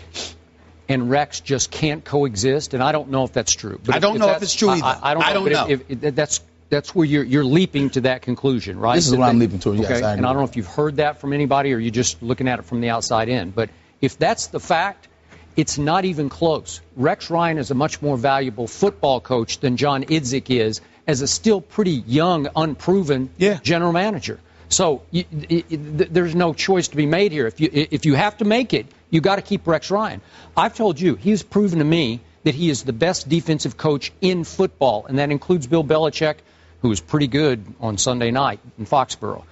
and Rex just can't coexist, and I don't know if that's true. But I don't know if it's true either. I don't know. If that's where you're leaping to that conclusion, right? This is what I'm leaping to, yes. Okay? And I don't know if you've heard that from anybody or you're just looking at it from the outside in. But if that's the fact, it's not even close. Rex Ryan is a much more valuable football coach than John Idzik is as a still pretty young, unproven general manager. So there's no choice to be made here. If you have to make it, you got to keep Rex Ryan. I've told you, he's proven to me that he is the best defensive coach in football, and that includes Bill Belichick, who was pretty good on Sunday night in Foxborough.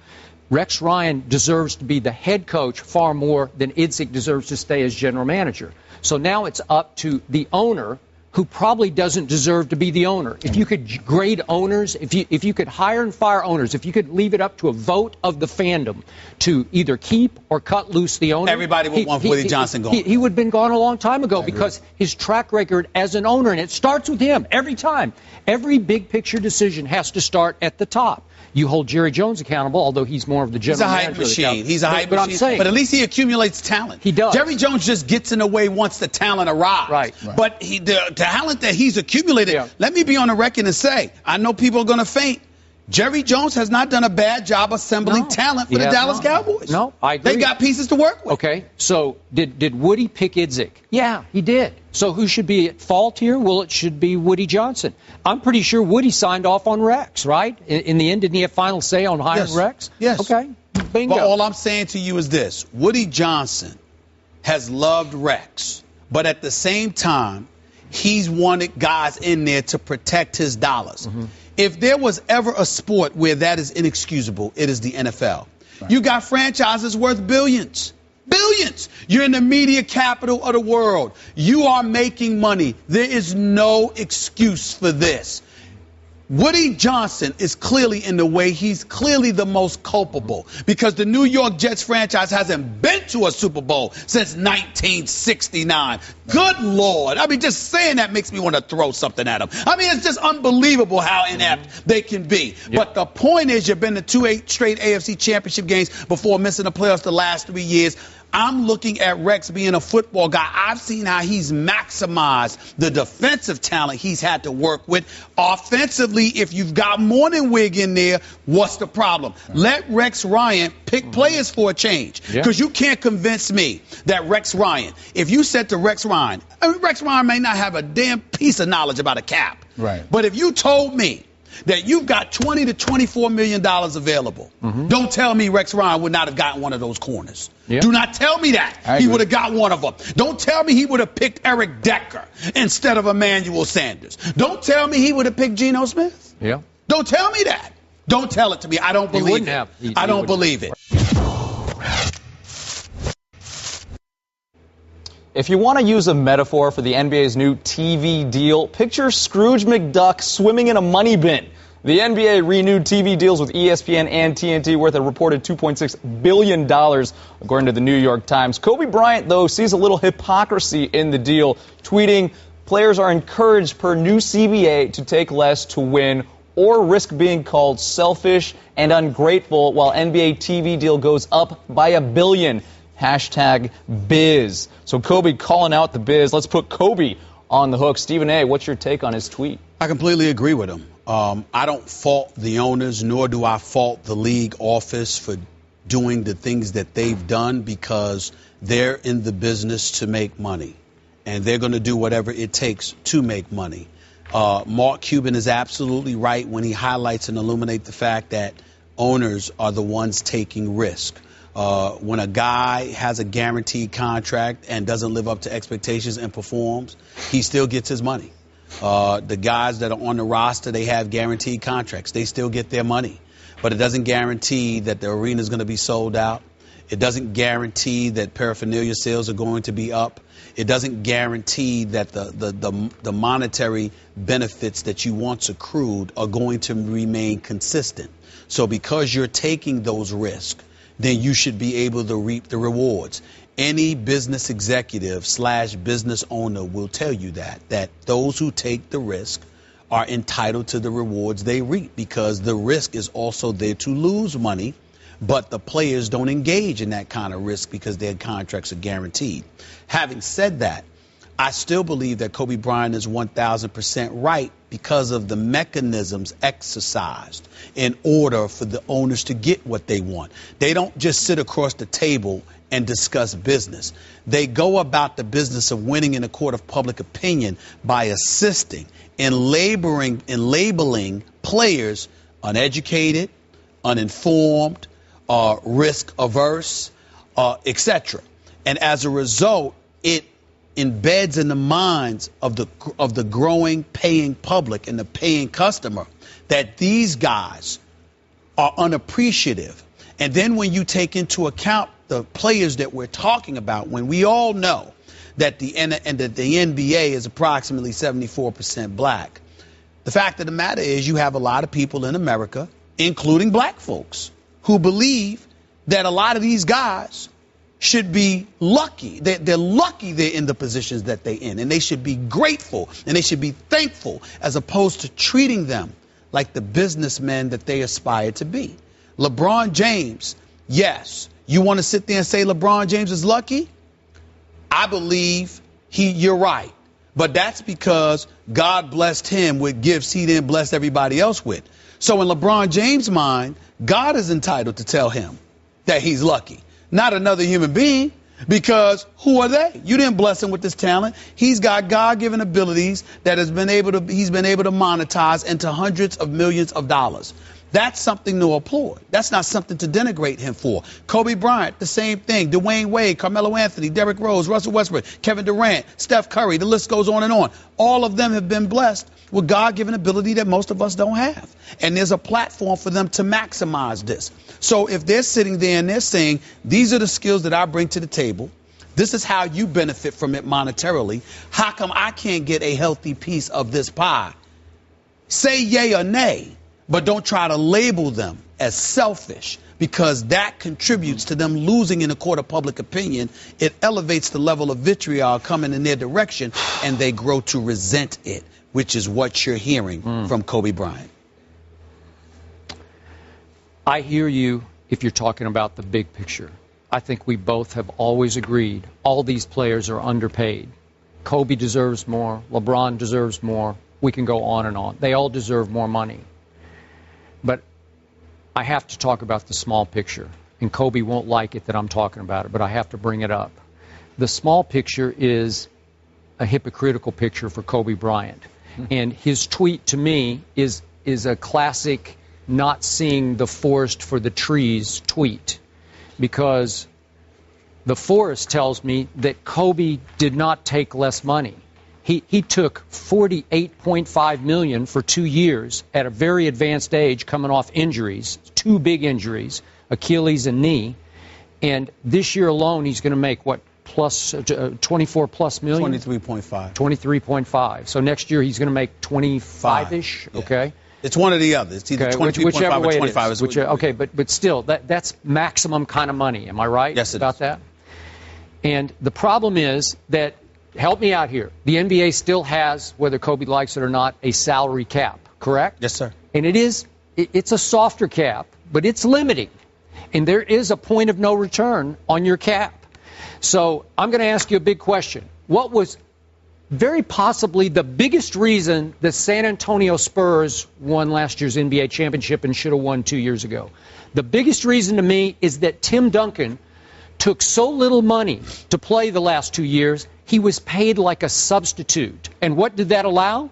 Rex Ryan deserves to be the head coach far more than Idzik deserves to stay as general manager. So now it's up to the owner, who probably doesn't deserve to be the owner. If you could grade owners, if you could hire and fire owners, if you could leave it up to a vote of the fandom to either keep or cut loose the owner, everybody would want Woody Johnson gone. He would have been gone a long time ago because his track record as an owner, and it starts with him every time. Every big picture decision has to start at the top. You hold Jerry Jones accountable, although he's more of the general manager. He's a hype machine. He's a hype machine. But at least he accumulates talent. He does. Jerry Jones just gets in the way once the talent arrives. Right. But the talent that he's accumulated, let me be on the record and say, I know people are going to faint. Jerry Jones has not done a bad job assembling talent for the Dallas Cowboys. No, I agree. They got pieces to work with. Okay, so did Woody pick Idzik? Yeah, he did. So who should be at fault here? Well, it should be Woody Johnson. I'm pretty sure Woody signed off on Rex, right? In the end, didn't he have final say on hiring Rex? Yes. Okay, bingo. But all I'm saying to you is this. Woody Johnson has loved Rex, but at the same time, he's wanted guys in there to protect his dollars. Mm-hmm. If there was ever a sport where that is inexcusable, it is the NFL. Right. You got franchises worth billions. Billions. You're in the media capital of the world. You are making money. There is no excuse for this. Woody Johnson is clearly in the way. He's clearly the most culpable because the New York Jets franchise hasn't been to a Super Bowl since 1969. Good Lord. I mean, just saying that makes me want to throw something at him. I mean, it's just unbelievable how inept they can be. Yep. But the point is, you've been to 2 straight AFC championship games before missing the playoffs the last 3 years. I'm looking at Rex being a football guy. I've seen how he's maximized the defensive talent he's had to work with. Offensively, if you've got Morningwig in there, what's the problem? Let Rex Ryan pick players for a change. Because you can't convince me that Rex Ryan, if you said to Rex Ryan, I mean, Rex Ryan may not have a damn piece of knowledge about a cap. Right. But if you told me that you've got $20 to $24 million available, don't tell me Rex Ryan would not have gotten one of those corners. Yeah. Do not tell me that he would have got one of them. Don't tell me he would have picked Eric Decker instead of Emmanuel Sanders. Don't tell me he would have picked Geno Smith. Yeah. Don't tell me that. Don't tell it to me. I don't believe it. I don't believe it. If you want to use a metaphor for the NBA's new TV deal, picture Scrooge McDuck swimming in a money bin. The NBA renewed TV deals with ESPN and TNT worth a reported $2.6 billion, according to the New York Times. Kobe Bryant, though, sees a little hypocrisy in the deal, tweeting, "Players are encouraged per new CBA to take less to win or risk being called selfish and ungrateful, while NBA TV deal goes up by $1 billion. Hashtag biz." So Kobe calling out the biz. Let's put Kobe on the hook. Stephen A., what's your take on his tweet? I completely agree with him. I don't fault the owners, nor do I fault the league office for doing the things that they've done, because they're in the business to make money, and they're going to do whatever it takes to make money. Mark Cuban is absolutely right when he highlights and illuminates the fact that owners are the ones taking risk. When a guy has a guaranteed contract and doesn't live up to expectations and performs, he still gets his money. The guys that are on the roster, they have guaranteed contracts. They still get their money. But it doesn't guarantee that the arena is going to be sold out. It doesn't guarantee that paraphernalia sales are going to be up. It doesn't guarantee that the monetary benefits that you once accrued are going to remain consistent. So because you're taking those risks, then you should be able to reap the rewards. Any business executive / business owner will tell you that those who take the risk are entitled to the rewards they reap, because the risk is also there to lose money, but the players don't engage in that kind of risk because their contracts are guaranteed. Having said that, I still believe that Kobe Bryant is 1,000% right because of the mechanisms exercised in order for the owners to get what they want. They don't just sit across the table and discuss business. They go about the business of winning in a court of public opinion by assisting in labeling players uneducated, uninformed, risk averse, etc. And as a result, it embeds in the minds of the growing paying public and the paying customer that these guys are unappreciative. And then when you take into account the players that we're talking about, when we all know that the NBA is approximately 74% black, the fact of the matter is you have a lot of people in America, including black folks, who believe that a lot of these guys should be lucky. They're lucky they're in the positions that they're in, and they should be grateful and they should be thankful, as opposed to treating them like the businessmen that they aspire to be. LeBron James, yes, you want to sit there and say LeBron James is lucky? I believe you're right. But that's because God blessed him with gifts he didn't bless everybody else with. So in LeBron James' mind, God is entitled to tell him that he's lucky, not another human being, because who are they? You didn't bless him with this talent. He's got God-given abilities that he's been able to monetize into hundreds of millions of dollars. That's something to applaud. That's not something to denigrate him for. Kobe Bryant, the same thing. Dwayne Wade, Carmelo Anthony, Derrick Rose, Russell Westbrook, Kevin Durant, Steph Curry, the list goes on and on. All of them have been blessed with God-given ability that most of us don't have. And there's a platform for them to maximize this. So if they're sitting there and they're saying, these are the skills that I bring to the table, this is how you benefit from it monetarily, how come I can't get a healthy piece of this pie? Say yay or nay, but don't try to label them as selfish, because that contributes to them losing in a court of public opinion. It elevates the level of vitriol coming in their direction, and they grow to resent it, which is what you're hearing from Kobe Bryant. I hear you if you're talking about the big picture. I think we both have always agreed all these players are underpaid. Kobe deserves more. LeBron deserves more. We can go on and on. They all deserve more money. But I have to talk about the small picture. And Kobe won't like it that I'm talking about it, but I have to bring it up. The small picture is a hypocritical picture for Kobe Bryant. And his tweet to me is a classic not seeing the forest for the trees tweet. Because the forest tells me that Kobe did not take less money. He took $48.5 million for 2 years at a very advanced age, coming off injuries, 2 big injuries, Achilles and knee. And this year alone, he's going to make, what, plus 24 plus million? 23.5. 23.5. So next year he's going to make 25-ish, yeah. okay? It's one or the other. It's either 23.5 or 25. Okay, but still, that's maximum kind of money. Am I right? Yes, it about is. that? And the problem is that, help me out here, the NBA still has, whether Kobe likes it or not, a salary cap, correct? Yes, sir. And it's a softer cap, but it's limiting. And there is a point of no return on your cap. So I'm going to ask you a big question. What was very possibly the biggest reason the San Antonio Spurs won last year's NBA championship and should have won 2 years ago? The biggest reason to me is that Tim Duncan took so little money to play the last 2 years, he was paid like a substitute. And what did that allow?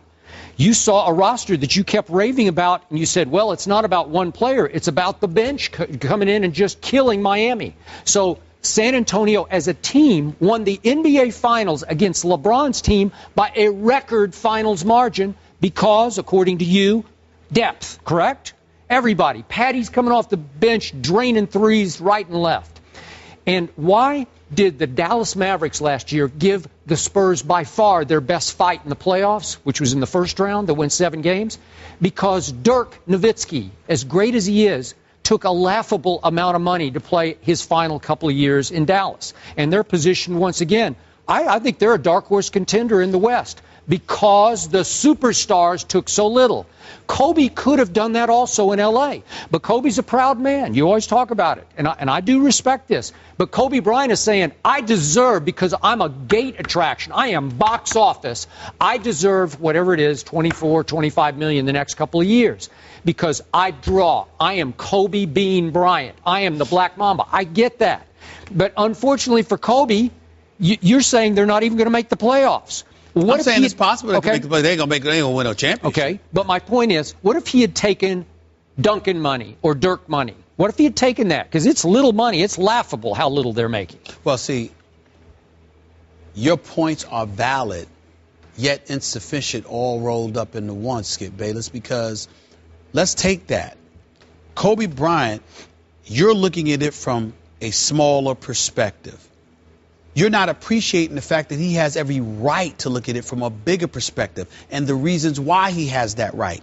You saw a roster that you kept raving about, and you said, well, it's not about one player, it's about the bench coming in and just killing Miami. So San Antonio as a team won the NBA Finals against LeBron's team by a record finals margin because, according to you, depth, correct? Everybody. Patty's coming off the bench, draining threes right and left. And why did the Dallas Mavericks last year give the Spurs by far their best fight in the playoffs, which was in the first round that went 7 games? Because Dirk Nowitzki, as great as he is, took a laughable amount of money to play his final couple of years in Dallas. And their position, once again, I think they're a dark horse contender in the West because the superstars took so little. Kobe could have done that also in L.A., but Kobe's a proud man. You always talk about it, and I do respect this. But Kobe Bryant is saying, I deserve, because I'm a gate attraction, I am box office, I deserve whatever it is, 24, 25 million the next couple of years, because I draw. I am Kobe Bean Bryant. I am the Black Mamba. I get that. But unfortunately for Kobe, you're saying they're not even going to make the playoffs. I'm saying it's possible they can make the play. They ain't gonna win a championship. Okay, but my point is, what if he had taken Duncan money or Dirk money? What if he had taken that? Because it's little money. It's laughable how little they're making. Well, see, your points are valid, yet insufficient, all rolled up into one, Skip Bayless, because let's take that. Kobe Bryant, you're looking at it from a smaller perspective. You're not appreciating the fact that he has every right to look at it from a bigger perspective and the reasons why he has that right.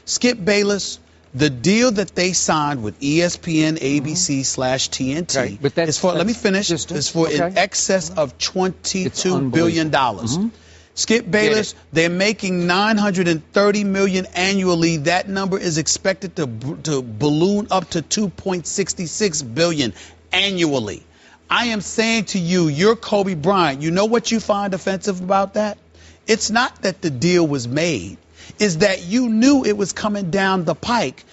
Skip Bayless, the deal that they signed with ESPN, ABC/TNT is for, let me finish, is for in excess of $22 billion. Skip Bayless, they're making $930 million annually. That number is expected to balloon up to $2.66 billion annually. I am saying to you, you're Kobe Bryant. You know what you find offensive about that? It's not that the deal was made. It's that you knew it was coming down the pike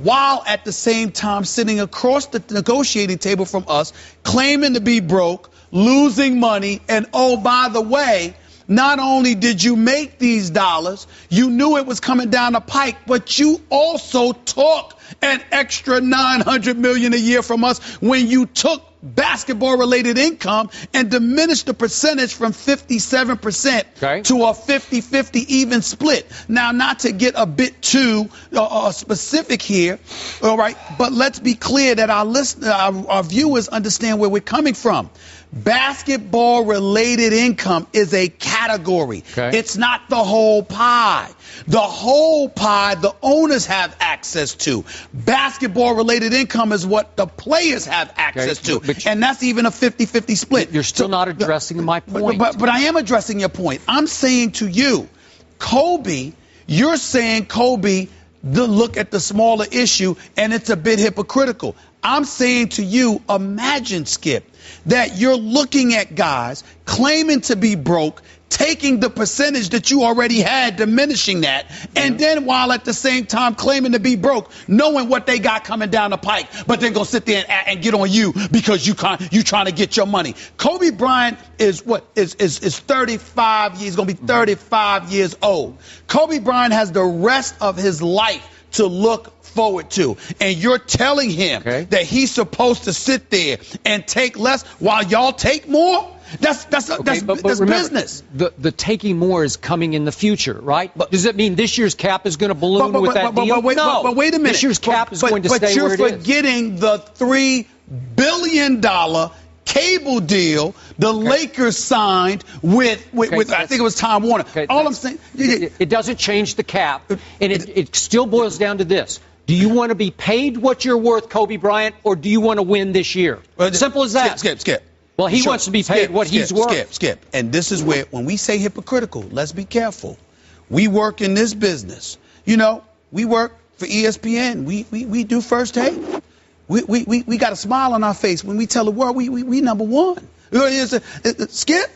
while at the same time sitting across the negotiating table from us, claiming to be broke, losing money, and oh, by the way, not only did you make these dollars, you knew it was coming down the pike, but you also took an extra $900 million a year from us when you took basketball-related income and diminished the percentage from 57% to a 50-50 even split. Now, not to get a bit too specific here, all right, but let's be clear that our viewers understand where we're coming from. Basketball-related income is a category. It's not the whole pie. The whole pie, the owners have access to. Basketball-related income is what the players have access to. And that's even a 50-50 split. You're still not addressing my point. But I am addressing your point. I'm saying to you, Kobe, you're saying, Kobe, look at the smaller issue, and it's a bit hypocritical. I'm saying to you, imagine, Skip, that you're looking at guys claiming to be broke, taking the percentage that you already had, diminishing that, and then while at the same time claiming to be broke, knowing what they got coming down the pike, but they're going to sit there and get on you because you trying to get your money. Kobe Bryant is 35 years, going to be 35 years old. Kobe Bryant has the rest of his life to look forward to, and you're telling him that he's supposed to sit there and take less while y'all take more? That's remember, business. The taking more is coming in the future, right? Does it mean this year's cap is going to balloon with that deal? No. But wait a minute. This year's cap is going to stay where it is. But you're forgetting the $3 billion cable deal the Lakers signed with I think it was Time Warner. All I'm saying, it doesn't change the cap, and it still boils down to this. Do you want to be paid what you're worth, Kobe Bryant, or do you want to win this year? Simple as that. Skip. Well, he wants to be paid what he's worth. Skip. And this is where, when we say hypocritical, let's be careful. We work in this business. You know, we work for ESPN. We do First Take. We got a smile on our face when we tell the world we number one. Skip.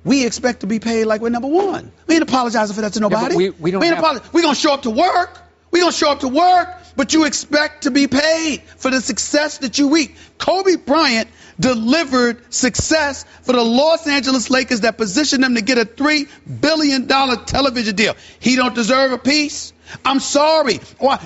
We expect to be paid like we're number one. We ain't apologizing for that to nobody. Yeah, we ain't apologizing. We're going to show up to work. We're going to show up to work, but you expect to be paid for the success that you reap. Kobe Bryant delivered success for the Los Angeles Lakers that positioned them to get a $3 billion television deal. He don't deserve a piece. I'm sorry.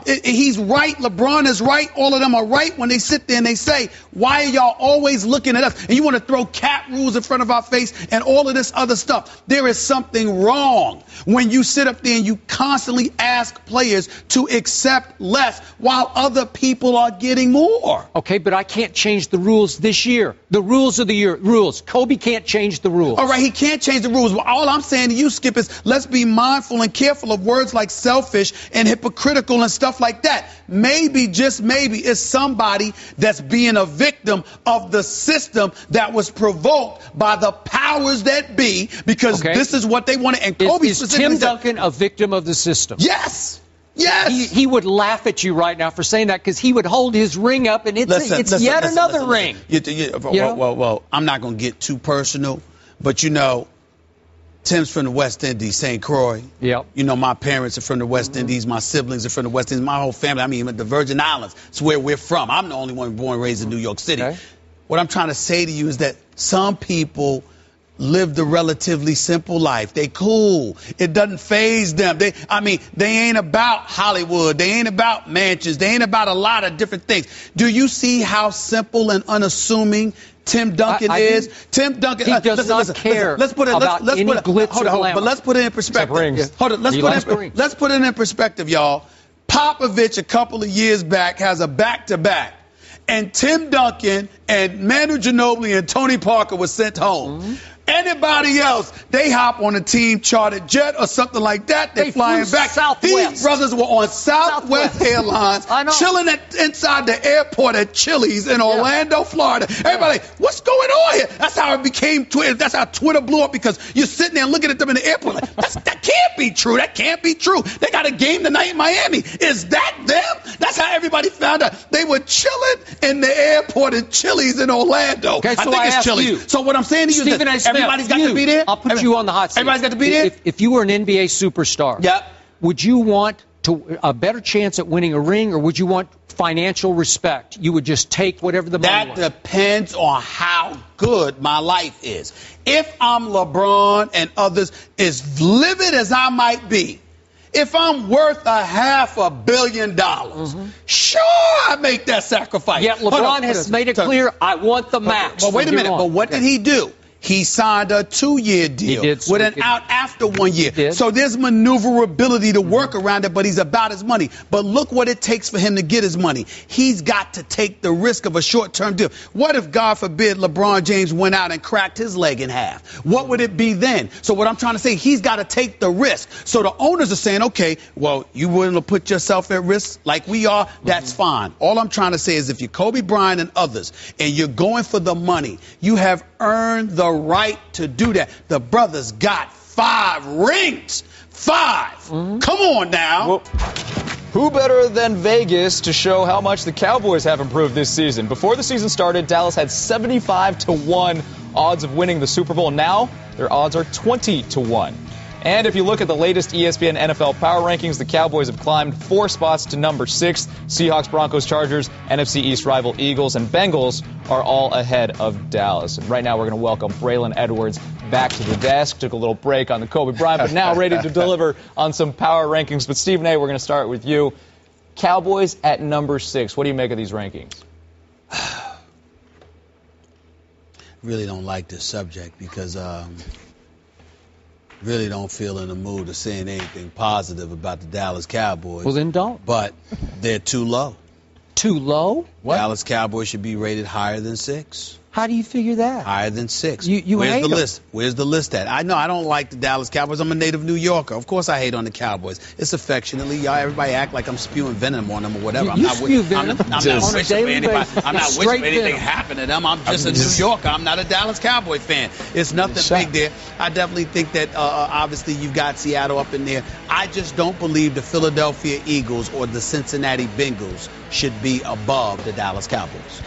He's right. LeBron is right. All of them are right when they sit there and they say, why are y'all always looking at us? And you want to throw cap rules in front of our face and all of this other stuff. There is something wrong when you sit up there and you constantly ask players to accept less while other people are getting more. Okay, but I can't change the rules this year. The rules of the year. Rules. Kobe can't change the rules. All right, he can't change the rules. Well, all I'm saying to you, Skip, is let's be mindful and careful of words like selfish and hypocritical and stuff like that. Maybe, just maybe, it's somebody that's being a victim of the system that was provoked by the powers that be, because this is what they wanted. And Kobe is Tim Duncan a victim of the system? Yes. Yes. He would laugh at you right now for saying that, because he would hold his ring up and it's yet another ring. Well, I'm not going to get too personal, but you know, Tim's from the West Indies, St. Croix. Yep. You know, my parents are from the West Indies. My siblings are from the West Indies. My whole family, I mean, the Virgin Islands. It's where we're from. I'm the only one born and raised in New York City. Okay. What I'm trying to say to you is that some people lived a relatively simple life. They cool. It doesn't faze them. They ain't about Hollywood. They ain't about mansions. They ain't about a lot of different things. Do you see how simple and unassuming Tim Duncan is? Tim Duncan, he does not care about any glitz or glamour. But let's put it in perspective. Let's put it in perspective, y'all. Popovich a couple of years back has a back-to-back, and Tim Duncan and Manu Ginobili and Tony Parker were sent home. Anybody else, they hop on a team chartered jet or something like that. They're flying back. Southwest. These brothers were on Southwest Airlines, chilling inside the airport at Chili's in Orlando, Florida. Everybody, like, what's going on here? That's how it became Twitter. That's how Twitter blew up, because you're sitting there looking at them in the airport like, that can't be true. That can't be true. They got a game tonight in Miami. Is that them? That's how everybody found out. They were chilling in the airport at Chili's in Orlando. Okay, so I think it's Chili's. So what I'm saying to you is that everybody's got to be there. I'll put you on the hot seat. Everybody's got to be there. If you were an NBA superstar, would you want a better chance at winning a ring, or would you want financial respect? You would just take whatever the money was. That depends on how good my life is. If I'm LeBron and others, as livid as I might be, if I'm worth $500 million, sure, I make that sacrifice. Yet LeBron has made it clear, I want the max. But wait a minute. But what did he do? He signed a 2-year deal with an out after 1 year. So there's maneuverability to work around it, but he's about his money. But look what it takes for him to get his money. He's got to take the risk of a short-term deal. What if, God forbid, LeBron James went out and cracked his leg in half? What would it be then? So what I'm trying to say, he's got to take the risk. So the owners are saying, okay, well, you willing to put yourself at risk like we are? That's fine. All I'm trying to say is if you're Kobe Bryant and others and you're going for the money, you have earned the right to do that. The brothers got 5 rings. 5. Come on now. Well, who better than Vegas to show how much the Cowboys have improved this season? Before the season started, Dallas had 75-1 odds of winning the Super Bowl. Now, their odds are 20-1. And if you look at the latest ESPN NFL Power Rankings, the Cowboys have climbed 4 spots to number 6. Seahawks, Broncos, Chargers, NFC East rival Eagles, and Bengals are all ahead of Dallas. And right now we're going to welcome Braylon Edwards back to the desk. Took a little break on the Kobe Bryant, but now ready to deliver on some Power Rankings. But Stephen A., we're going to start with you. Cowboys at number 6. What do you make of these rankings? Really don't like this subject because really don't feel in the mood of saying anything positive about the Dallas Cowboys. Well, then don't. But they're too low. Too low? What? Dallas Cowboys should be rated higher than 6. How do you figure that? Higher than 6. You Where's hate the them. list? Where's the list at? I know I don't like the Dallas Cowboys. I'm a native New Yorker. Of course I hate on the Cowboys. It's affectionately. Y'all, everybody act like I'm spewing venom on them or whatever. You spew venom I'm not on a wishing for daily anybody. basis. I'm not It's wishing for straight anything venom. happen to them. I'm just a New Yorker. I'm not a Dallas Cowboy fan. It's nothing big there. I definitely think that obviously you've got Seattle up in there. I just don't believe the Philadelphia Eagles or the Cincinnati Bengals should be above the Dallas Cowboys.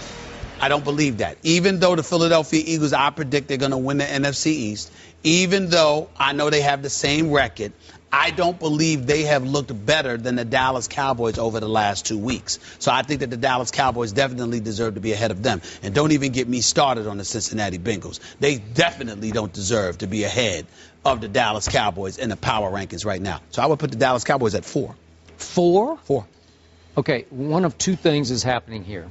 I don't believe that. Even though the Philadelphia Eagles, I predict they're going to win the NFC East, even though I know they have the same record, I don't believe they have looked better than the Dallas Cowboys over the last 2 weeks. So I think that the Dallas Cowboys definitely deserve to be ahead of them. And don't even get me started on the Cincinnati Bengals. They definitely don't deserve to be ahead of the Dallas Cowboys in the power rankings right now. So I would put the Dallas Cowboys at 4. 4? 4. Okay, one of two things is happening here.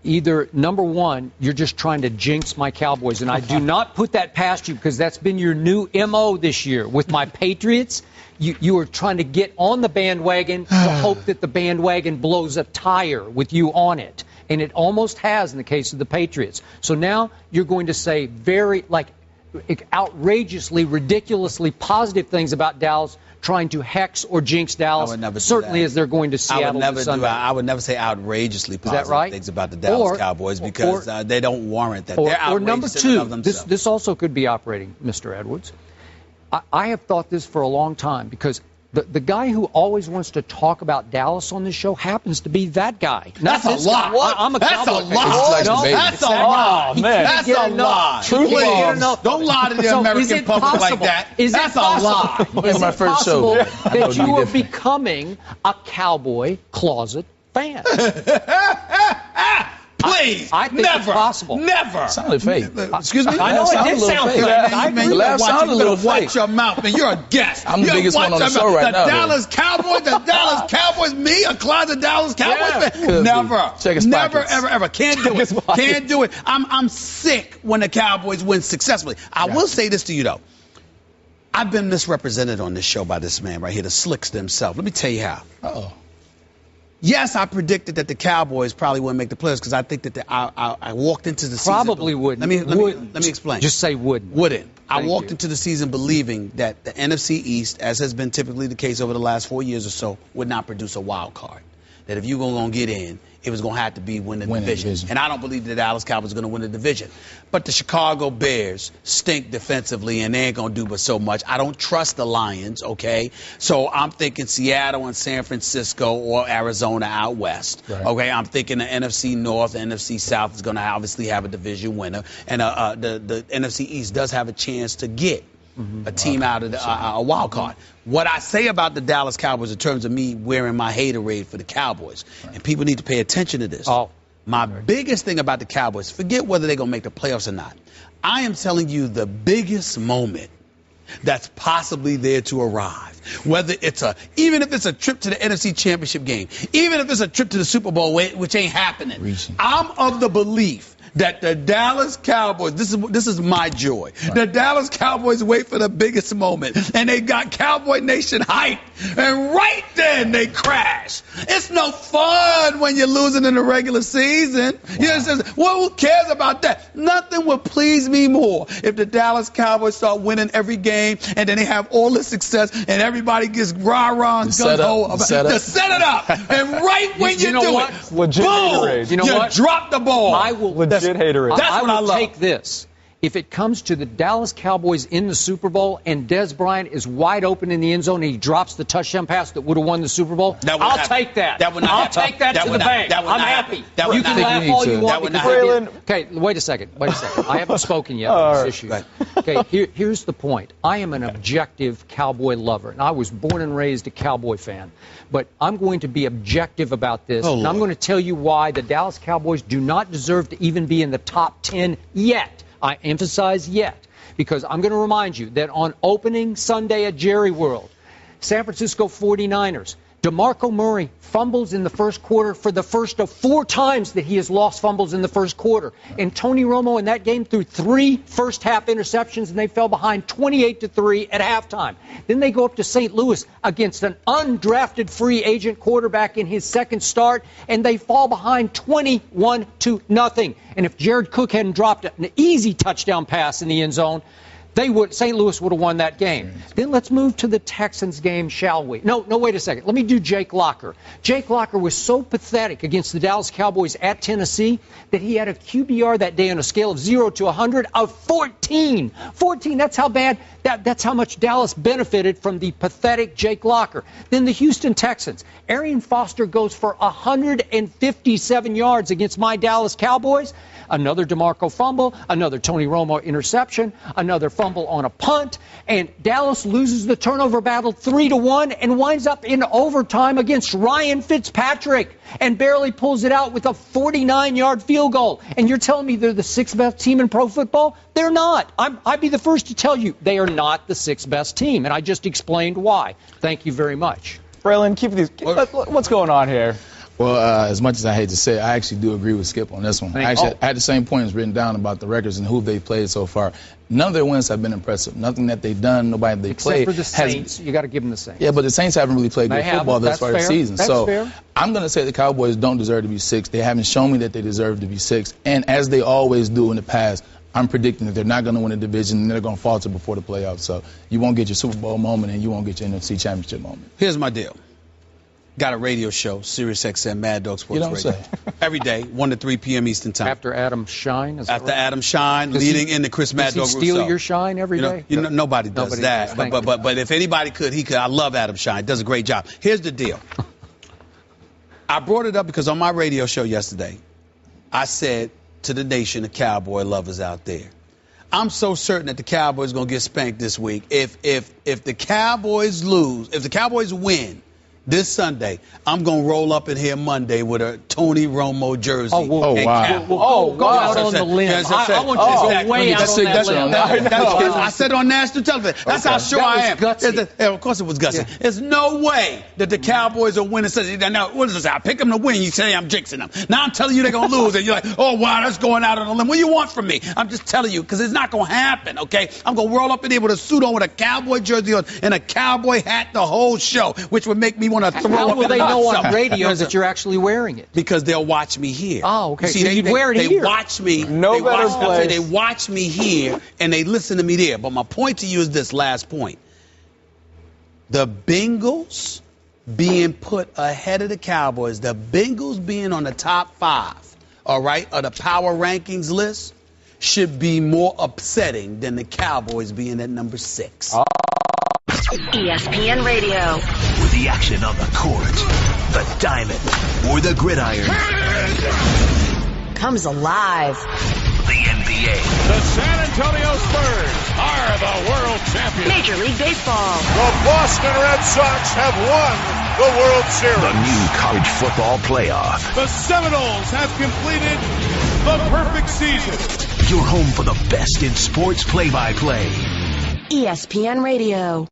Either, number one, you're just trying to jinx my Cowboys, and I do not put that past you because that's been your new MO this year. With my Patriots, you are trying to get on the bandwagon to hope that the bandwagon blows a tire with you on it. And it almost has in the case of the Patriots. So now you're going to say very, outrageously, ridiculously positive things about Dallas, trying to hex or jinx Dallas, certainly as they're going to Seattle on Sunday. I would never say outrageously positive right? things about the Dallas Cowboys because they don't warrant that. They're outrageous or number in and two, of themselves. this also could be operating, Mr. Edwards. I have thought this for a long time because the guy who always wants to talk about Dallas on this show happens to be that guy. That's a lie. I'm a That's a Cowboy fan. lie. No, That's a lie. Oh, man. That's a lie. Truth bombs. Don't lie to the American public like that. That's a lie. Is it my first show. that you are becoming a Cowboy closet fan? Please, I think never, it's possible. Never. Sounded fake. Excuse me? I know it did sound fake. The laugh sounded a little fake. Watch your mouth, man. You're a guest. I'm the biggest one on the show right now. The Dallas Cowboys, me, a closet Dallas Cowboys fan? Never. Check his Never, pockets. ever. Can't do it. Can't do it. I'm sick when the Cowboys win successfully. I will say this to you, though. I've been misrepresented on this show by this man right here, the Slickster himself. Let me tell you how. Uh-oh. Yes, I predicted that the Cowboys probably wouldn't make the playoffs because I think that I walked into the season. Probably wouldn't. Let me explain. Just say wouldn't. Wouldn't. I walked into the season believing that the NFC East, as has been typically the case over the last 4 years or so, would not produce a wild card. That if you were going to get in, it was going to have to be win the division. And I don't believe the Dallas Cowboys are going to win the division. But the Chicago Bears stink defensively, and they ain't going to do but so much. I don't trust the Lions, okay? So I'm thinking Seattle and San Francisco or Arizona out west, okay? I'm thinking the NFC North, the NFC South is going to obviously have a division winner. And the NFC East does have a chance to get a team out of a wild card. What I say about the Dallas Cowboys in terms of me wearing my haterade for the Cowboys, and people need to pay attention to this. My biggest thing about the Cowboys, forget whether they're going to make the playoffs or not. I am telling you the biggest moment that's possibly there to arrive. Whether it's even if it's a trip to the NFC Championship game, even if it's a trip to the Super Bowl, which ain't happening. I'm of the belief that the Dallas Cowboys, this is my joy. The Dallas Cowboys wait for the biggest moment, and they got Cowboy Nation hyped, and right then they crash. It's no fun when you're losing in the regular season. You know, well, who cares about that? Nothing would please me more if the Dallas Cowboys start winning every game, and then they have all this success, and everybody gets rah-rah and gung-ho to set it up. And right when you do it, legit boom, you drop the ball. I will legit haterade. I will take this. If it comes to the Dallas Cowboys in the Super Bowl and Dez Bryant is wide open in the end zone and he drops the touchdown pass that would have won the Super Bowl, I'll take that. I'll take that to the bank. I'm happy. You can laugh all you want. Okay, wait a second. I haven't spoken yet on this issue. Okay, here's the point. I am an objective Cowboy lover, and I was born and raised a Cowboy fan. But I'm going to be objective about this, and I'm going to tell you why the Dallas Cowboys do not deserve to even be in the top 10 yet. I emphasize yet, because I'm going to remind you that on opening Sunday at Jerry World, San Francisco 49ers, DeMarco Murray fumbles in the first quarter for the first of 4 times that he has lost fumbles in the first quarter. And Tony Romo in that game threw 3 first-half interceptions, and they fell behind 28-3 at halftime. Then they go up to St. Louis against an undrafted free agent quarterback in his second start, and they fall behind 21-0. And if Jared Cook hadn't dropped an easy touchdown pass in the end zone, St. Louis would have won that game. Then let's move to the Texans game, shall we? No, wait a second. Let me do Jake Locker. Jake Locker was so pathetic against the Dallas Cowboys at Tennessee that he had a QBR that day on a scale of 0 to 100 of 14. 14, that's how bad, that's how much Dallas benefited from the pathetic Jake Locker. Then the Houston Texans. Arian Foster goes for 157 yards against my Dallas Cowboys. Another DeMarco fumble, another Tony Romo interception, another fumble on a punt, and Dallas loses the turnover battle 3-1 and winds up in overtime against Ryan Fitzpatrick and barely pulls it out with a 49-yard field goal. And you're telling me they're the 6th best team in pro football? They're not. I'd be the first to tell you they are not the 6th best team, and I just explained why. Thank you very much. Braylon, what's going on here? Well, as much as I hate to say it, I actually do agree with Skip on this one. I had the same points written down about the records and who they played so far. None of their wins have been impressive. Nothing that they've done, nobody they played. Except for the Saints. You got to give them the Saints. Yeah, but the Saints haven't really played good football thus far this season. That's fair. I'm going to say the Cowboys don't deserve to be 6th. They haven't shown me that they deserve to be 6th. And as they always do in the past, I'm predicting that they're not going to win a division and they're going to falter before the playoffs. So you won't get your Super Bowl moment and you won't get your NFC Championship moment. Here's my deal. Got a radio show, Sirius XM, Mad Dog Sports Radio. Every day, 1 to 3 p.m. Eastern Time. After Adam Shine? After Adam Shine, leading in the Chris Mad Dog Rousseau. Does he steal your shine every day? Nobody does that. But if anybody could, he could. I love Adam Shine. Does a great job. Here's the deal. I brought it up because on my radio show yesterday, I said to the nation of Cowboy lovers out there, I'm so certain that the Cowboys are going to get spanked this week. If the Cowboys lose, if the Cowboys win, this Sunday, I'm going to roll up in here Monday with a Tony Romo jersey. Go out on the limb. I want you to go way out on that limb. I said it on national television. That's how sure I am. Of course it was gutsy. Yeah. There's no way that the Cowboys are winning. Now, what is this? I pick them to win. You say I'm jinxing them. Now I'm telling you they're going to lose. And you're like, oh, wow, that's going out on a limb. What do you want from me? I'm just telling you because it's not going to happen, okay? I'm going to roll up in here with a suit on with a Cowboy jersey on and a Cowboy hat the whole show, which would make me want to throw How will they know on radio that you're actually wearing it? Because they'll watch me here. Oh, okay. See, you'd wear it here. They watch me. They watch me here, and they listen to me there. But my point to you is this last point. The Bengals being put ahead of the Cowboys, the Bengals being on the top 5, all right, of the power rankings list, should be more upsetting than the Cowboys being at number 6. ESPN Radio. With the action on the court, the diamond, or the gridiron. Comes alive. The NBA. The San Antonio Spurs are the world champions. Major League Baseball. The Boston Red Sox have won the World Series. The new college football playoff. The Seminoles have completed the perfect season. You're home for the best in sports play-by-play. ESPN Radio.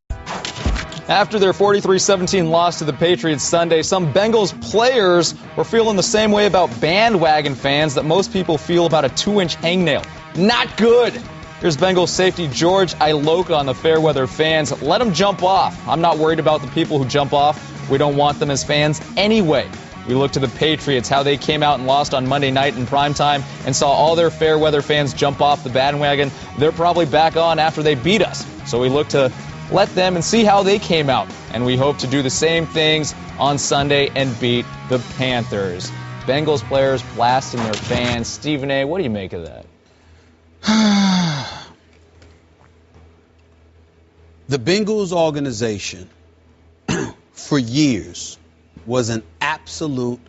After their 43-17 loss to the Patriots Sunday, some Bengals players were feeling the same way about bandwagon fans that most people feel about a 2-inch hangnail. Not good. Here's Bengals safety George Iloka on the Fairweather fans. Let them jump off. I'm not worried about the people who jump off. We don't want them as fans anyway. We look to the Patriots, how they came out and lost on Monday night in primetime and saw all their Fairweather fans jump off the bandwagon. They're probably back on after they beat us. So we look to let them and see how they came out. And we hope to do the same things on Sunday and beat the Panthers. Bengals players blasting their fans. Stephen A., what do you make of that? The Bengals organization for years was an absolute,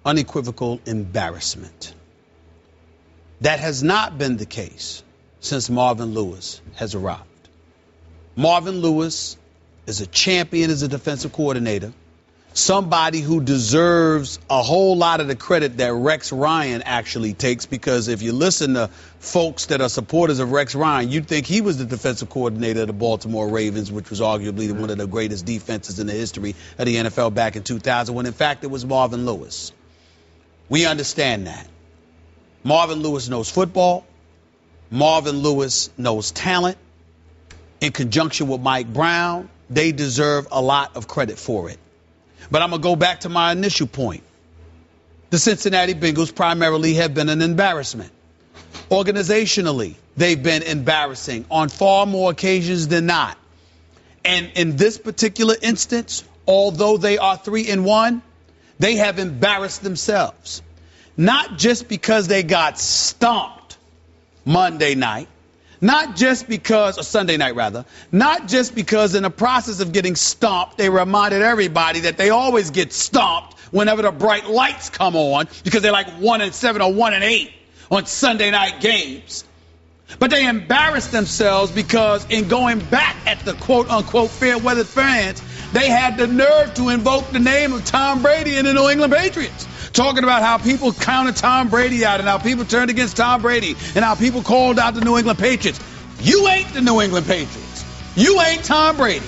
unequivocal embarrassment. That has not been the case since Marvin Lewis has arrived. Marvin Lewis is a champion as a defensive coordinator. somebody who deserves a whole lot of the credit that Rex Ryan actually takes, because if you listen to folks that are supporters of Rex Ryan, you'd think he was the defensive coordinator of the Baltimore Ravens, which was arguably one of the greatest defenses in the history of the NFL back in 2000, when in fact it was Marvin Lewis. We understand that. Marvin Lewis knows football. Marvin Lewis knows talent. In conjunction with Mike Brown, they deserve a lot of credit for it. But I'm going to go back to my initial point. The Cincinnati Bengals primarily have been an embarrassment. Organizationally, they've been embarrassing on far more occasions than not. And in this particular instance, although they are 3-1, they have embarrassed themselves. Not just because they got stomped Monday night, not just because, or Sunday night rather, not just because in the process of getting stomped, they reminded everybody that they always get stomped whenever the bright lights come on, because they're like 1-7 or 1-8 on Sunday night games. But they embarrassed themselves because in going back at the quote-unquote fair-weather fans, they had the nerve to invoke the name of Tom Brady and the New England Patriots, talking about how people counted Tom Brady out and how people turned against Tom Brady and how people called out the New England Patriots. You ain't the New England Patriots. You ain't Tom Brady.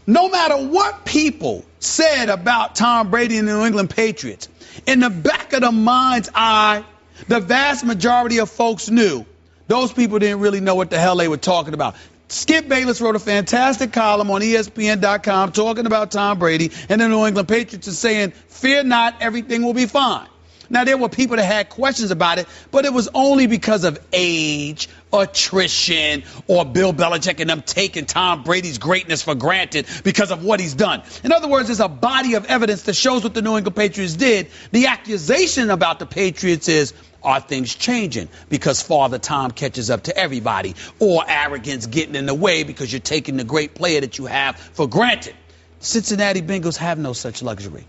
No matter what people said about Tom Brady and the New England Patriots, in the back of the mind's eye, the vast majority of folks knew those people didn't really know what the hell they were talking about. Skip Bayless wrote a fantastic column on ESPN.com talking about Tom Brady and the New England Patriots and saying, fear not, everything will be fine. Now, there were people that had questions about it, but it was only because of age, attrition, or Bill Belichick and them taking Tom Brady's greatness for granted because of what he's done. In other words, there's a body of evidence that shows what the New England Patriots did. The accusation about the Patriots is, are things changing because Father Tom catches up to everybody, or arrogance getting in the way because you're taking the great player that you have for granted? Cincinnati Bengals have no such luxury.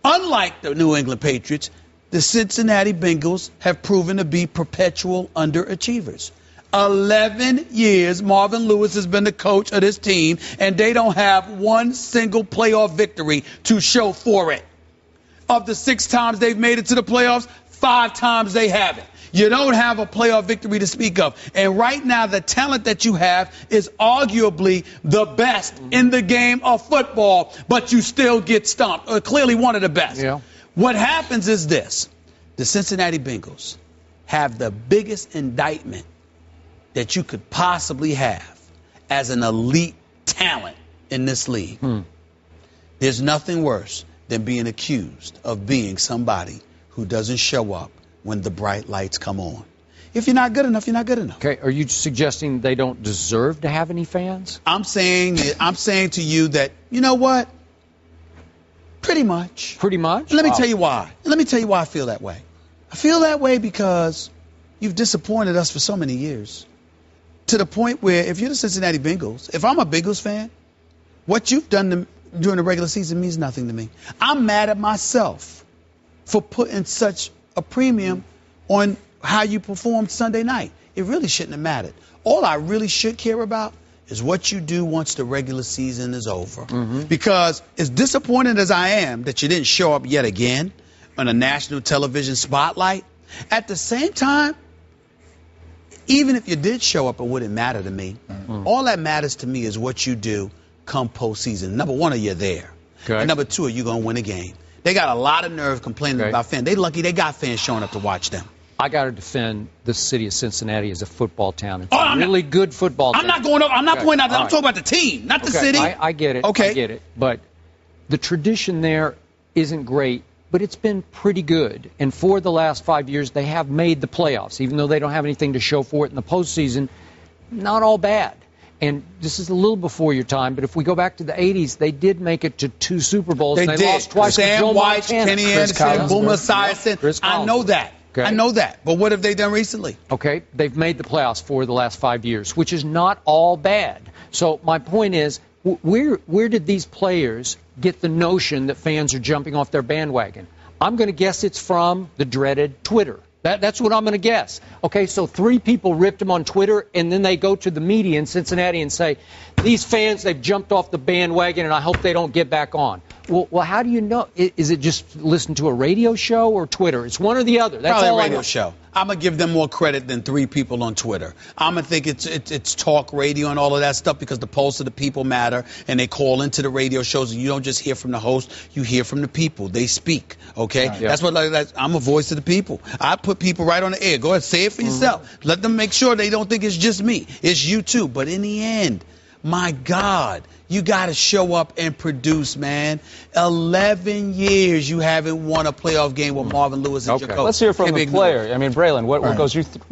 Unlike the New England Patriots, the Cincinnati Bengals have proven to be perpetual underachievers. 11 years Marvin Lewis has been the coach of this team, and they don't have one single playoff victory to show for it. Of the 6 times they've made it to the playoffs, 5 times they haven't. You don't have a playoff victory to speak of. And right now, the talent that you have is arguably the best in the game of football, but you still get stomped. Or clearly one of the best. Yeah. What happens is this. The Cincinnati Bengals have the biggest indictment that you could possibly have as an elite talent in this league. There's nothing worse than being accused of being somebody who doesn't show up when the bright lights come on. If you're not good enough, you're not good enough. Okay, are you suggesting they don't deserve to have any fans? I'm saying to you that, you know what? Pretty much. Pretty much? Let me tell you why. Let me tell you why I feel that way. I feel that way because you've disappointed us for so many years, to the point where if you're the Cincinnati Bengals, if I'm a Bengals fan, what you've done during the regular season means nothing to me. I'm mad at myself for putting such a premium on how you performed Sunday night. It really shouldn't have mattered. All I really should care about is what you do once the regular season is over. Because as disappointed as I am that you didn't show up yet again on a national television spotlight, at the same time, even if you did show up, it wouldn't matter to me. All that matters to me is what you do come postseason. Number one, are you there? Okay. And number two, are you going to win a game? They got a lot of nerve complaining about fans. They lucky they got fans showing up to watch them. I got to defend the city of Cincinnati as a football town. It's a really good football town. I'm not going over. I'm not pointing out that. I'm talking about the team, not the city. I get it. Okay. I get it. But the tradition there isn't great, but it's been pretty good. And for the last 5 years, they have made the playoffs, even though they don't have anything to show for it in the postseason. Not all bad. And this is a little before your time, but if we go back to the 80s, they did make it to 2 Super Bowls. They and did. Lost twice. Sam White, Kenny Anderson, Boomer Esiason. I know that. Okay. I know that. But what have they done recently? Okay, they've made the playoffs for the last 5 years, which is not all bad. So my point is, where did these players get the notion that fans are jumping off their bandwagon? I'm going to guess it's from the dreaded Twitter. That's what I'm going to guess. Okay, so 3 people ripped him on Twitter, and then they go to the media in Cincinnati and say, these fans, they've jumped off the bandwagon, and I hope they don't get back on. Well, how do you know? Is it just listen to a radio show or Twitter? It's one or the other. That's Probably all a radio I know. show. I'm going to give them more credit than 3 people on Twitter. I'm going to think it's talk radio and all of that stuff because the pulse of the people matter, and they call into the radio shows, and you don't just hear from the host, you hear from the people. They speak, okay? Yeah. That's what I'm a voice of the people. I put people right on the air. Go ahead, say it for yourself. Let them make sure they don't think it's just me. It's you too. But in the end, my God, you got to show up and produce, man. 11 years you haven't won a playoff game with Marvin Lewis as your coach. Let's hear from the player. I mean, Braylon, what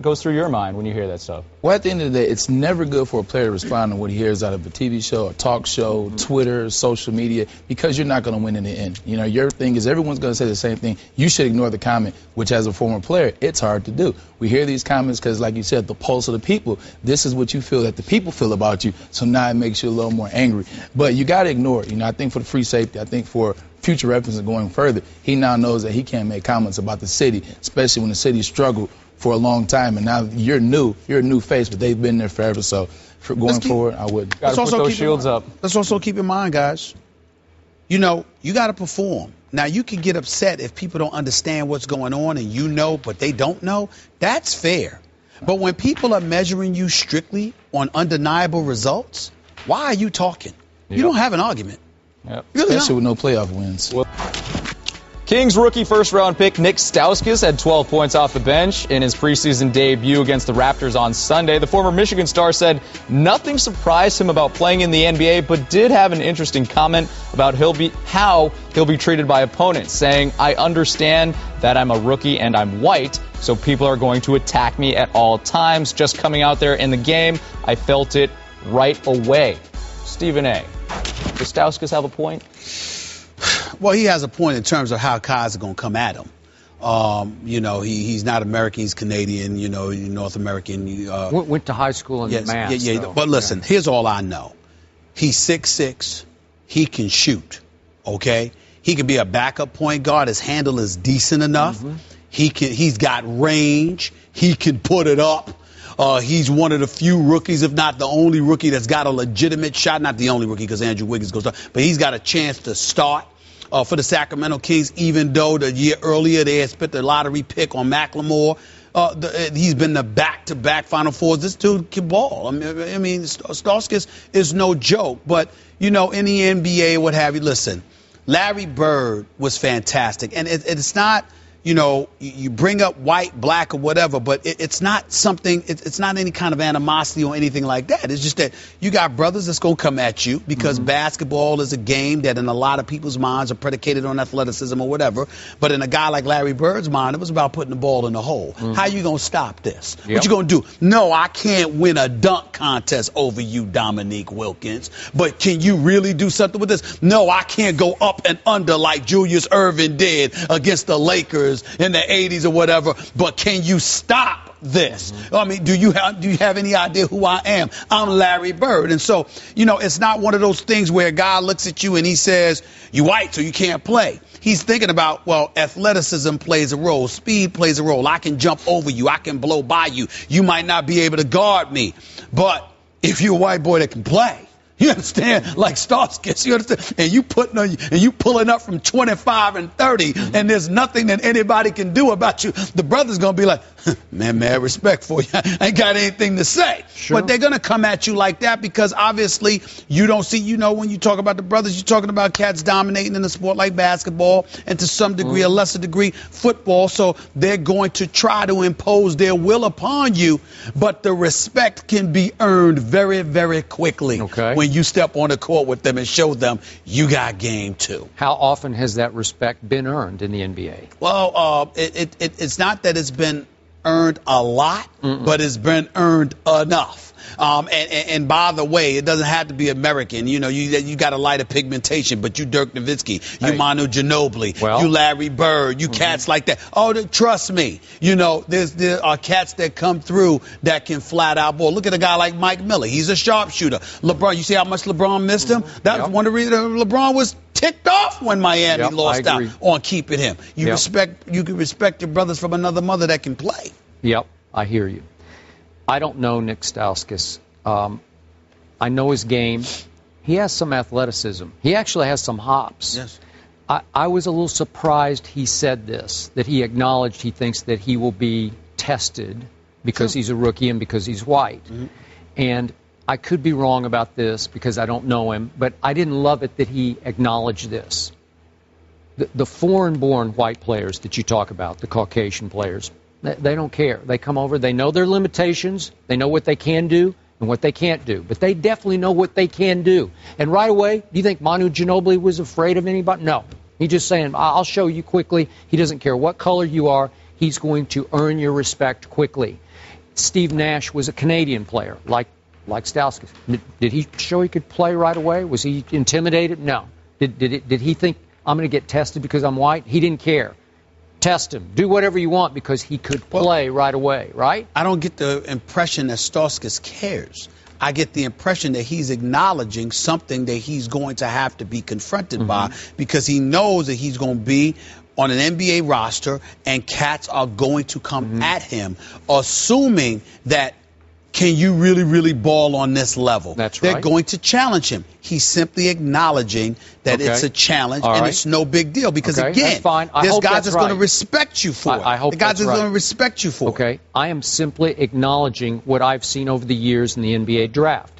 goes through your mind when you hear that stuff? Well, at the end of the day, it's never good for a player to respond to what he hears out of a TV show, a talk show, Twitter, social media, because you're not going to win in the end. You know, your thing is everyone's going to say the same thing. You should ignore the comment, which as a former player, it's hard to do. We hear these comments because, like you said, the pulse of the people. This is what you feel that the people feel about you, so now it makes you a little more angry. But you got to ignore it. You know, I think for the free safety, I think for future reference and going further, he now knows that he can't make comments about the city, especially when the city struggled for a long time, and now you're a new face, but they've been there forever. So for going forward, I wouldn't. Got to put those shields up. Let's also keep in mind, guys, you know, you got to perform. Now, you can get upset if people don't understand what's going on and you know, but they don't know. That's fair. But when people are measuring you strictly on undeniable results, why are you talking? Yep. You don't have an argument. Yep. Really especially with no playoff wins. Kings rookie first-round pick Nik Stauskas had 12 points off the bench in his preseason debut against the Raptors on Sunday. The former Michigan star said nothing surprised him about playing in the NBA, but did have an interesting comment about how he'll be treated by opponents, saying, "I understand that I'm a rookie and I'm white, so people are going to attack me at all times. Just coming out there in the game, I felt it right away." Stephen A., does Stauskas have a point? Well, he has a point in terms of how Kai's going to come at him. You know, he's not American, he's Canadian, you know, North American. Went to high school in Mass. Yeah. So, but listen, here's all I know. He's 6'6", he can shoot, okay? He can be a backup point guard. His handle is decent enough. He's got range. He can put it up. He's one of the few rookies, if not the only rookie, that's got a legitimate shot. Not the only rookie because Andrew Wiggins goes down, but he's got a chance to start for the Sacramento Kings, even though the year earlier they had spent the lottery pick on McLemore. He's been the back-to-back Final Fours. This dude can ball. I mean, Stauskas is no joke. But, you know, in the NBA, what have you, listen, Larry Bird was fantastic. And it's not, you know, you bring up white, black, or whatever, but it's not something, it's not any kind of animosity or anything like that. It's just that you got brothers that's going to come at you because basketball is a game that in a lot of people's minds are predicated on athleticism or whatever. But in a guy like Larry Bird's mind, it was about putting the ball in the hole. How you going to stop this? What you going to do? No, I can't win a dunk contest over you, Dominique Wilkins. But can you really do something with this? No, I can't go up and under like Julius Erving did against the Lakers in the 80s or whatever, but can you stop this? I mean, do you have any idea who I am? I'm Larry Bird. And so, you know, it's not one of those things where a guy looks at you and he says, you white, so you can't play. He's thinking about, well, athleticism plays a role. Speed plays a role. I can jump over you. I can blow by you. You might not be able to guard me. But if you're a white boy that can play, you understand? Like Stauskas, you understand? And you pulling up from 25 and 30, and there's nothing that anybody can do about you. The brother's gonna be like, man, mad respect for you. I ain't got anything to say. Sure. But they're gonna come at you like that because obviously you don't see. You know, when you talk about the brothers, you're talking about cats dominating in a sport like basketball, and to some degree, a lesser degree, football. So they're going to try to impose their will upon you, but the respect can be earned very, very quickly. Okay. When you step on the court with them and show them you got game too. How often has that respect been earned in the NBA? Well, it's not that it's been earned a lot, but it's been earned enough. And by the way, it doesn't have to be American. You know, you got a lighter pigmentation, but you Dirk Nowitzki, you Manu Ginobili, you Larry Bird, you cats like that. Oh, trust me. You know, there are cats that come through that can flat out ball. Look at a guy like Mike Miller. He's a sharpshooter. LeBron, you see how much LeBron missed him? That was one of the reasons LeBron was ticked off when Miami lost out on keeping him. You can respect your brothers from another mother that can play. Yep, I hear you. I don't know Nik Stauskas. I know his game. He has some athleticism. He actually has some hops. Yes. I was a little surprised he said this, that he acknowledged he thinks that he will be tested because he's a rookie and because he's white. And I could be wrong about this because I don't know him, but I didn't love it that he acknowledged this. The foreign-born white players that you talk about, the Caucasian players, they don't care. They come over, they know their limitations, they know what they can do and what they can't do. But they definitely know what they can do. And right away, do you think Manu Ginobili was afraid of anybody? No. He's just saying, I'll show you quickly. He doesn't care what color you are. He's going to earn your respect quickly. Steve Nash was a Canadian player, like Stauskas. Did he show he could play right away? Was he intimidated? No. Did he think, I'm going to get tested because I'm white? He didn't care. Test him. Do whatever you want because he could play right away, right? I don't get the impression that Stauskas cares. I get the impression that he's acknowledging something that he's going to have to be confronted by because he knows that he's going to be on an NBA roster and cats are going to come at him, assuming that can you really, really ball on this level? That's right. They're going to challenge him. He's simply acknowledging that it's a challenge and it's no big deal because, again, there's guys that's going to respect you for it. I hope the guys that's that's going to respect you for it. Okay. I am simply acknowledging what I've seen over the years in the NBA draft.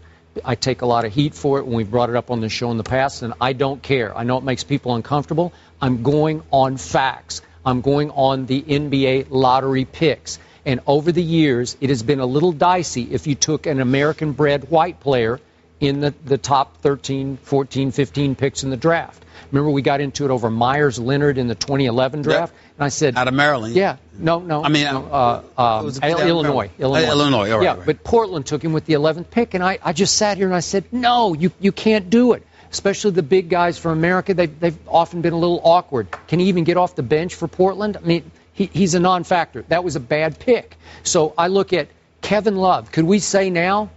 I take a lot of heat for it when we brought it up on the show in the past, and I don't care. I know it makes people uncomfortable. I'm going on facts. I'm going on the NBA lottery picks. And over the years, it has been a little dicey if you took an American-bred white player in the top 13, 14, 15 picks in the draft. Remember, we got into it over Myers Leonard in the 2011 draft? And I said... Out of Maryland. Yeah. No. I mean... Illinois. Illinois, all right. Yeah, but Portland took him with the 11th pick, and I just sat here and I said, no, you can't do it. Especially the big guys from America, they've often been a little awkward. Can he even get off the bench for Portland? I mean... He's a non-factor. That was a bad pick. So I look at Kevin Love. Could we say now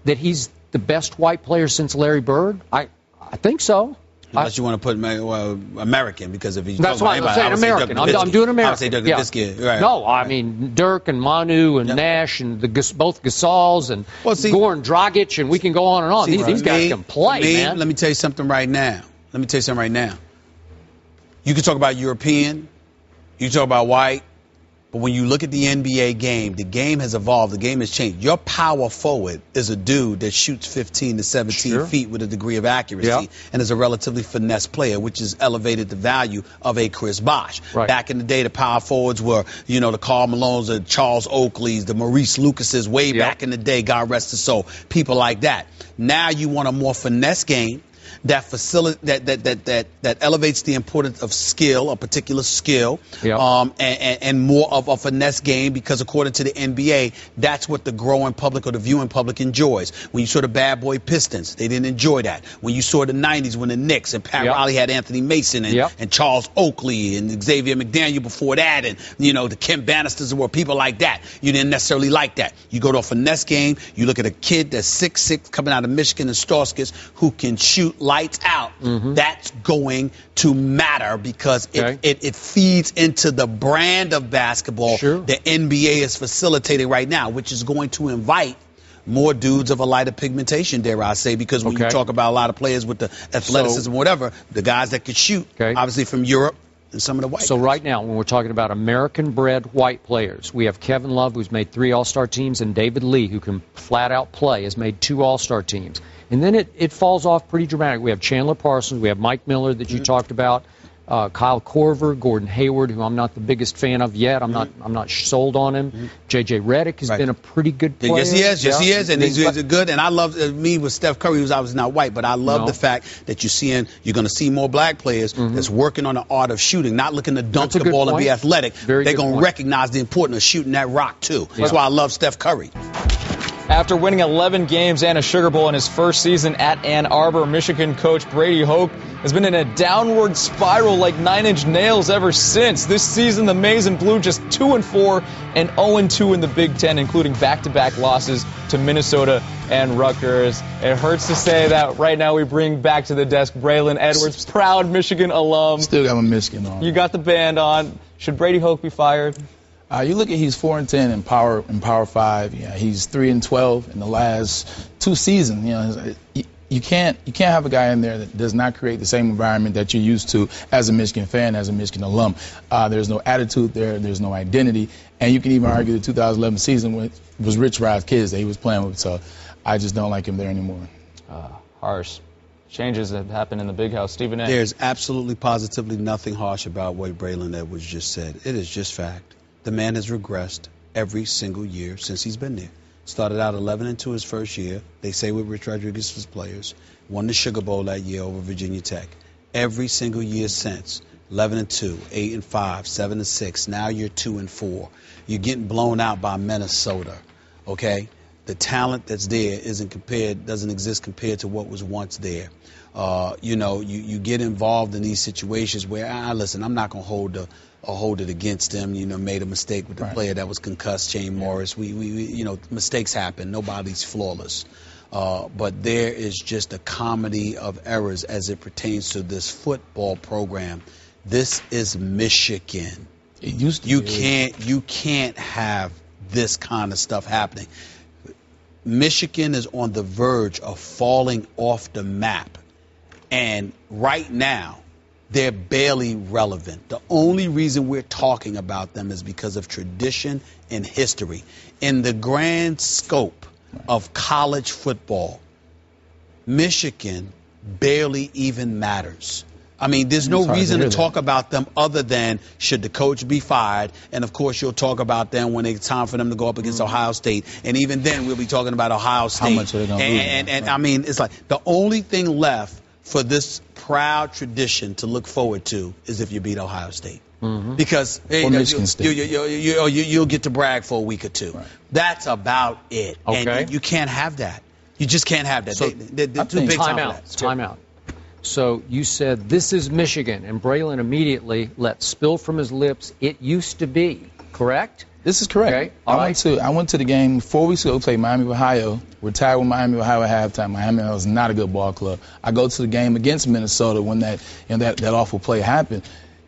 that he's the best white player since Larry Bird? I think so. Unless you want to put American, because if he's that's why I'm saying American. I'm doing American. I would say Dirk Nowitzki. Right. No, I mean Dirk and Manu and Nash and both Gasols and Goran Dragic, and we can go on and on. These guys can play, man. Let me tell you something right now. You can talk about European. You talk about white, but when you look at the NBA game, the game has evolved. The game has changed. Your power forward is a dude that shoots 15 to 17 feet with a degree of accuracy and is a relatively finesse player, which has elevated the value of a Chris Bosh. Right. Back in the day, the power forwards were, the Karl Malones, the Charles Oakleys, the Maurice Lucases way back in the day, God rest his soul, people like that. Now you want a more finesse game that elevates the importance of skill, a particular skill, and more of a finesse game, because according to the NBA, that's what the growing public or the viewing public enjoys. When you saw the bad boy Pistons, they didn't enjoy that. When you saw the 90s when the Knicks and Pat Riley had Anthony Mason and Charles Oakley and Xavier McDaniel before that, and the Ken Bannisters were people like that, you didn't necessarily like that. You go to a finesse game, you look at a kid that's 6'6", coming out of Michigan, and Stauskas, who can shoot lights out. That's going to matter because it feeds into the brand of basketball the NBA is facilitating right now, which is going to invite more dudes of a lighter pigmentation, dare I say, because when you talk about a lot of players with the athleticism, whatever, the guys that could shoot, obviously from Europe, and some of the white guys. Right now, when we're talking about American-bred white players, we have Kevin Love, who's made 3 All-Star teams, and David Lee, who can flat-out play, has made 2 All-Star teams. And then it falls off pretty dramatic. We have Chandler Parsons, we have Mike Miller that you talked about, Kyle Korver, Gordon Hayward, who I'm not the biggest fan of yet. I'm not sold on him. J.J. Redick has been a pretty good player. Yes, he is. Yes, he is. And he's good. And I love me with Steph Curry, who's obviously not white, but I love the fact that you're going to see more black players that's working on the art of shooting, not looking to dunk the ball and be athletic. They're going to recognize the importance of shooting that rock, too. That's why I love Steph Curry. After winning 11 games and a Sugar Bowl in his first season at Ann Arbor, Michigan coach Brady Hoke has been in a downward spiral like 9-inch nails ever since. This season, the Maize and Blue just 2-4 and 0-2 in the Big Ten, including back-to-back losses to Minnesota and Rutgers. It hurts to say that right now we bring back to the desk Braylon Edwards, proud Michigan alum. Still got my Michigan on. You got the band on. Should Brady Hoke be fired? You look at he's 4-10 in Power 5. Yeah, he's 3-12 in the last 2 seasons. You know, you can't have a guy in there that does not create the same environment that you're used to as a Michigan fan, as a Michigan alum. There's no attitude there. There's no identity. And you can even argue the 2011 season was Rich Rod's kids that he was playing with. So I just don't like him there anymore. Harsh. Changes that happen in the big house. Stephen A. There's absolutely, positively nothing harsh about what Braylon Edwards just said. It is just fact. The man has regressed every single year since he's been there. Started out 11-2 his first year. They say with Rich Rodriguez was players. Won the Sugar Bowl that year over Virginia Tech. Every single year since, 11-2, 8-5, 7-6. Now you're 2-4. You're getting blown out by Minnesota. Okay, the talent that's there doesn't exist compared to what was once there. You know, you get involved in these situations where, listen, I'm not gonna hold it against them. You know, made a mistake with the player that was concussed, Shane Morris. We you know, mistakes happen. Nobody's flawless. But there is just a comedy of errors as it pertains to this football program. This is Michigan. It used to you can't have this kind of stuff happening. Michigan is on the verge of falling off the map. And right now, they're barely relevant. The only reason we're talking about them is because of tradition and history. In the grand scope of college football, Michigan barely even matters. I mean, there's no reason to talk about them other than should the coach be fired. And, of course, you'll talk about them when it's time for them to go up against Ohio State. And even then, we'll be talking about Ohio State. How much are they going to lose? And I mean, it's like the only thing left for this proud tradition to look forward to is if you beat Ohio State. Because you'll get to brag for a week or two. Right. That's about it. Okay. And you can't have that. You just can't have that. So they're too big time for that. Time out. So you said this is Michigan, and Braylon immediately let spill from his lips, it used to be, correct? This is correct. Okay. I went to the game 4 weeks ago, played Miami, Ohio. We're tied with Miami, Ohio at halftime. Miami was not a good ball club. I go to the game against Minnesota when that awful play happened.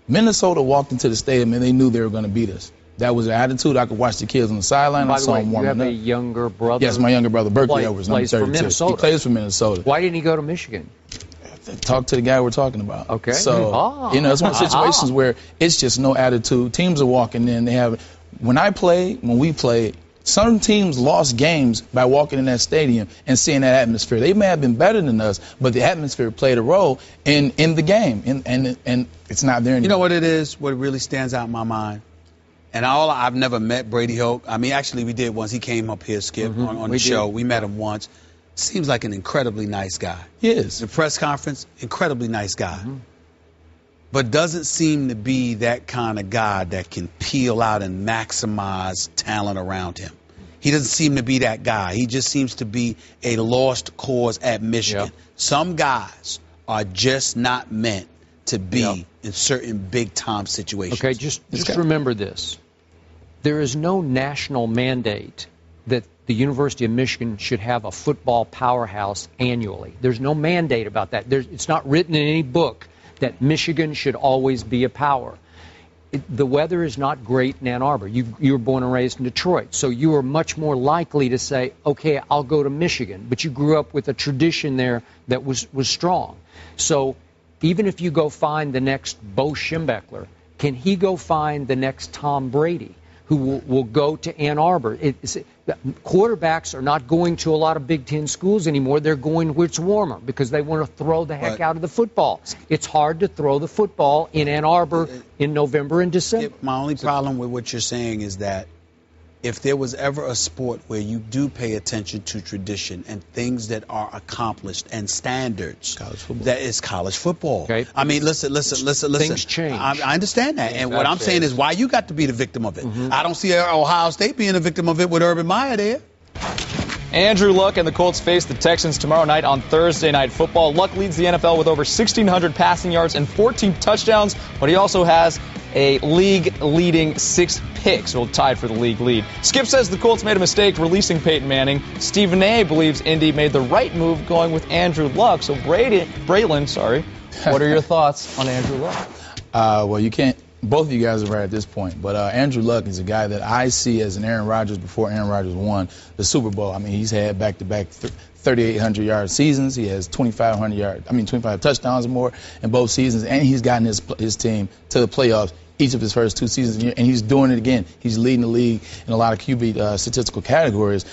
Minnesota walked into the stadium and they knew they were going to beat us. That was their attitude. I could watch the kids on the sideline. By I saw the way, them warming you have up. a younger brother. Yes, my younger brother, Berkeley Edwards, number 32. For Minnesota. He plays for Minnesota. Why didn't he go to Michigan? Talk to the guy we're talking about. Okay. So, you know, it's one of the situations where it's just no attitude. Teams are walking in. When we play, some teams lost games by walking in that stadium and seeing that atmosphere. They may have been better than us, but the atmosphere played a role in the game, and it's not there anymore. You know what it is? What really stands out in my mind? And I've never met Brady Hoke. I mean, actually, we did once. He came up here, Skip, on the show. We met him once. Seems like an incredibly nice guy. He is. The press conference, incredibly nice guy. But doesn't seem to be that kind of guy that can peel out and maximize talent around him. He doesn't seem to be that guy. He just seems to be a lost cause at Michigan. Yep. Some guys are just not meant to be in certain big-time situations. Okay, just remember this. There is no national mandate that the University of Michigan should have a football powerhouse annually. There's no mandate about that. It's not written in any book that Michigan should always be a power. The weather is not great in Ann Arbor. You were born and raised in Detroit, so you are much more likely to say, okay, I'll go to Michigan. But you grew up with a tradition there that was strong. So even if you go find the next Bo Schembechler, can he go find the next Tom Brady, who will go to Ann Arbor? Quarterbacks are not going to a lot of Big Ten schools anymore. They're going where it's warmer because they want to throw the heck out of the football. It's hard to throw the football in Ann Arbor in November and December. My only problem with what you're saying is that if there was ever a sport where you do pay attention to tradition and things that are accomplished and standards, that is college football. Okay. I mean, listen. Things change. I understand that. And what I'm saying is why you got to be the victim of it. I don't see Ohio State being a victim of it with Urban Meyer there. Andrew Luck and the Colts face the Texans tomorrow night on Thursday Night Football. Luck leads the NFL with over 1,600 passing yards and 14 touchdowns, but he also has a league-leading 6 picks, tied for the league lead. Skip says the Colts made a mistake releasing Peyton Manning. Stephen A. believes Indy made the right move going with Andrew Luck. So Braylon, what are your thoughts on Andrew Luck? Well, you can't. Both of you guys are right at this point, but Andrew Luck is a guy that I see as an Aaron Rodgers before Aaron Rodgers won the Super Bowl. I mean, he's had back-to-back 3,800-yard seasons. He has 25 touchdowns or more in both seasons, and he's gotten his team to the playoffs each of his first 2 seasons, and he's doing it again. He's leading the league in a lot of QB statistical categories.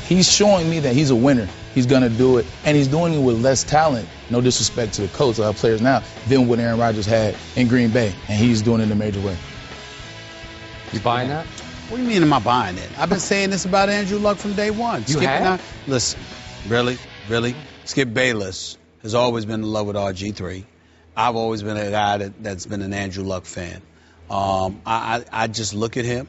He's showing me that he's a winner. He's going to do it, and he's doing it with less talent, no disrespect to the coach, players now, than what Aaron Rodgers had in Green Bay, and he's doing it in a major way. You buying that? What do you mean am I buying it? I've been saying this about Andrew Luck from day one. You have? Listen, really? Skip Bayless has always been in love with RG3. I've always been a guy that's been an Andrew Luck fan. I just look at him,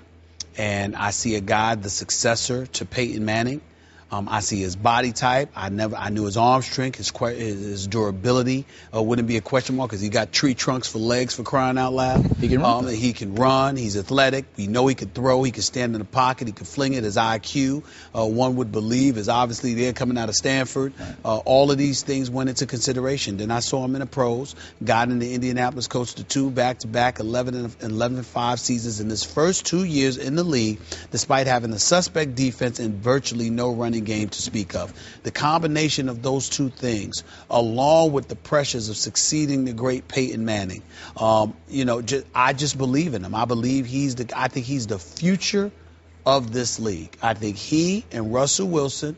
and I see a guy, the successor to Peyton Manning. I see his body type. I knew his arm strength, his durability wouldn't be a question mark because he got tree trunks for legs, for crying out loud. He can run. He can run. He's athletic. We know he can throw. He can stand in the pocket. He can fling it. His IQ, one would believe, is obviously there coming out of Stanford. Right. All of these things went into consideration. Then I saw him in the pros, got in the Indianapolis, coached the 2 back-to-back 11-5 seasons in his first 2 years in the league, despite having a suspect defense and virtually no running game to speak of. The combination of those 2 things, along with the pressures of succeeding the great Peyton Manning, I just believe in him. I believe I think he's the future of this league. I think he and Russell Wilson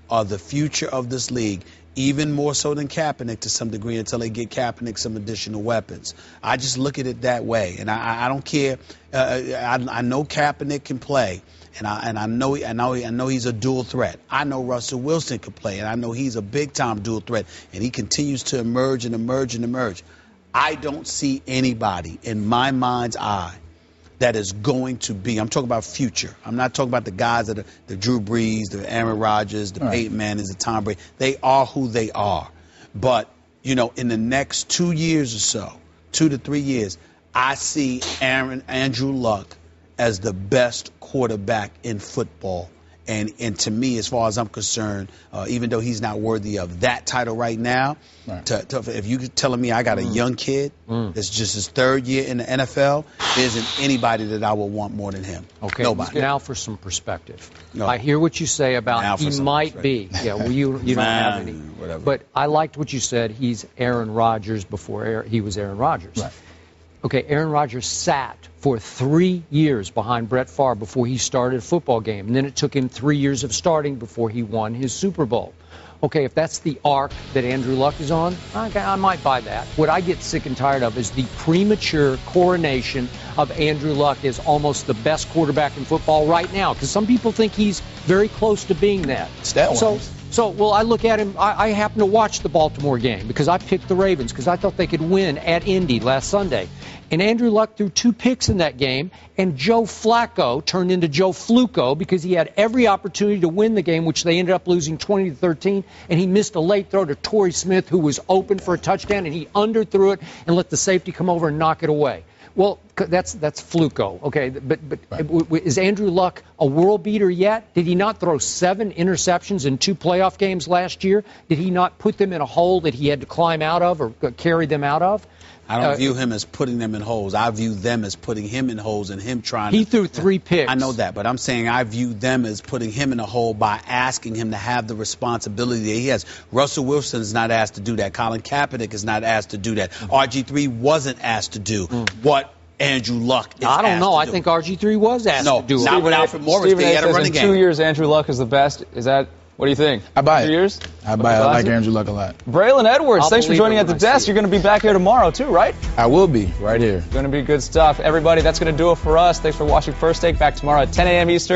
are the future of this league, even more so than Kaepernick to some degree until they get Kaepernick some additional weapons. I just look at it that way, and I don't care. I know Kaepernick can play. And I know he's a dual threat. I know Russell Wilson can play, and I know he's a big-time dual threat, and he continues to emerge and emerge and emerge. I don't see anybody in my mind's eye that is going to be, I'm talking about future. I'm not talking about the guys that are the Drew Brees, the Aaron Rodgers, the Peyton Mannings, the Tom Brady. They are who they are. But, in the next 2 years or so, 2 to 3 years, I see Andrew Luck as the best quarterback in football. And to me, as far as I'm concerned, even though he's not worthy of that title right now, if you're telling me I got a young kid that's just his 3rd year in the NFL, there isn't anybody that I would want more than him. Okay, nobody. Now for some perspective. No. I hear what you say about he might be. Yeah, well, you don't have any. Whatever. But I liked what you said. He's Aaron Rodgers before he was Aaron Rodgers. Right. Okay, Aaron Rodgers sat for 3 years behind Brett Favre before he started a football game. And then it took him 3 years of starting before he won his Super Bowl. Okay, if that's the arc that Andrew Luck is on, I might buy that. What I get sick and tired of is the premature coronation of Andrew Luck as almost the best quarterback in football right now. Because some people think he's very close to being that. So, I look at him. I happen to watch the Baltimore game because I picked the Ravens because I thought they could win at Indy last Sunday. And Andrew Luck threw 2 picks in that game, and Joe Flacco turned into Joe Fluco because he had every opportunity to win the game, which they ended up losing 20-13, and he missed a late throw to Torrey Smith, who was open for a touchdown, and he underthrew it and let the safety come over and knock it away. Well, that's Fluco, okay? But is Andrew Luck a world beater yet? Did he not throw 7 interceptions in 2 playoff games last year? Did he not put them in a hole that he had to climb out of or carry them out of? I don't view him as putting them in holes. I view them as putting him in holes and him trying He threw 3 picks. I know that, but I'm saying I view them as putting him in a hole by asking him to have the responsibility that he has. Russell Wilson is not asked to do that. Colin Kaepernick is not asked to do that. RG3 wasn't asked to do what Andrew Luck is I don't know. asked to I think RG3 was asked to do it. No, not with Alfred Morris. They had a running game. In 2 years, Andrew Luck is the best. Is that... What do you think? I buy it. 2 years? I buy it. I like Andrew Luck a lot. Braylon Edwards, thanks for joining at the desk. You're going to be back here tomorrow, too, right? I will be, right here. Going to be good stuff. Everybody, that's going to do it for us. Thanks for watching First Take. Back tomorrow at 10 a.m. Eastern.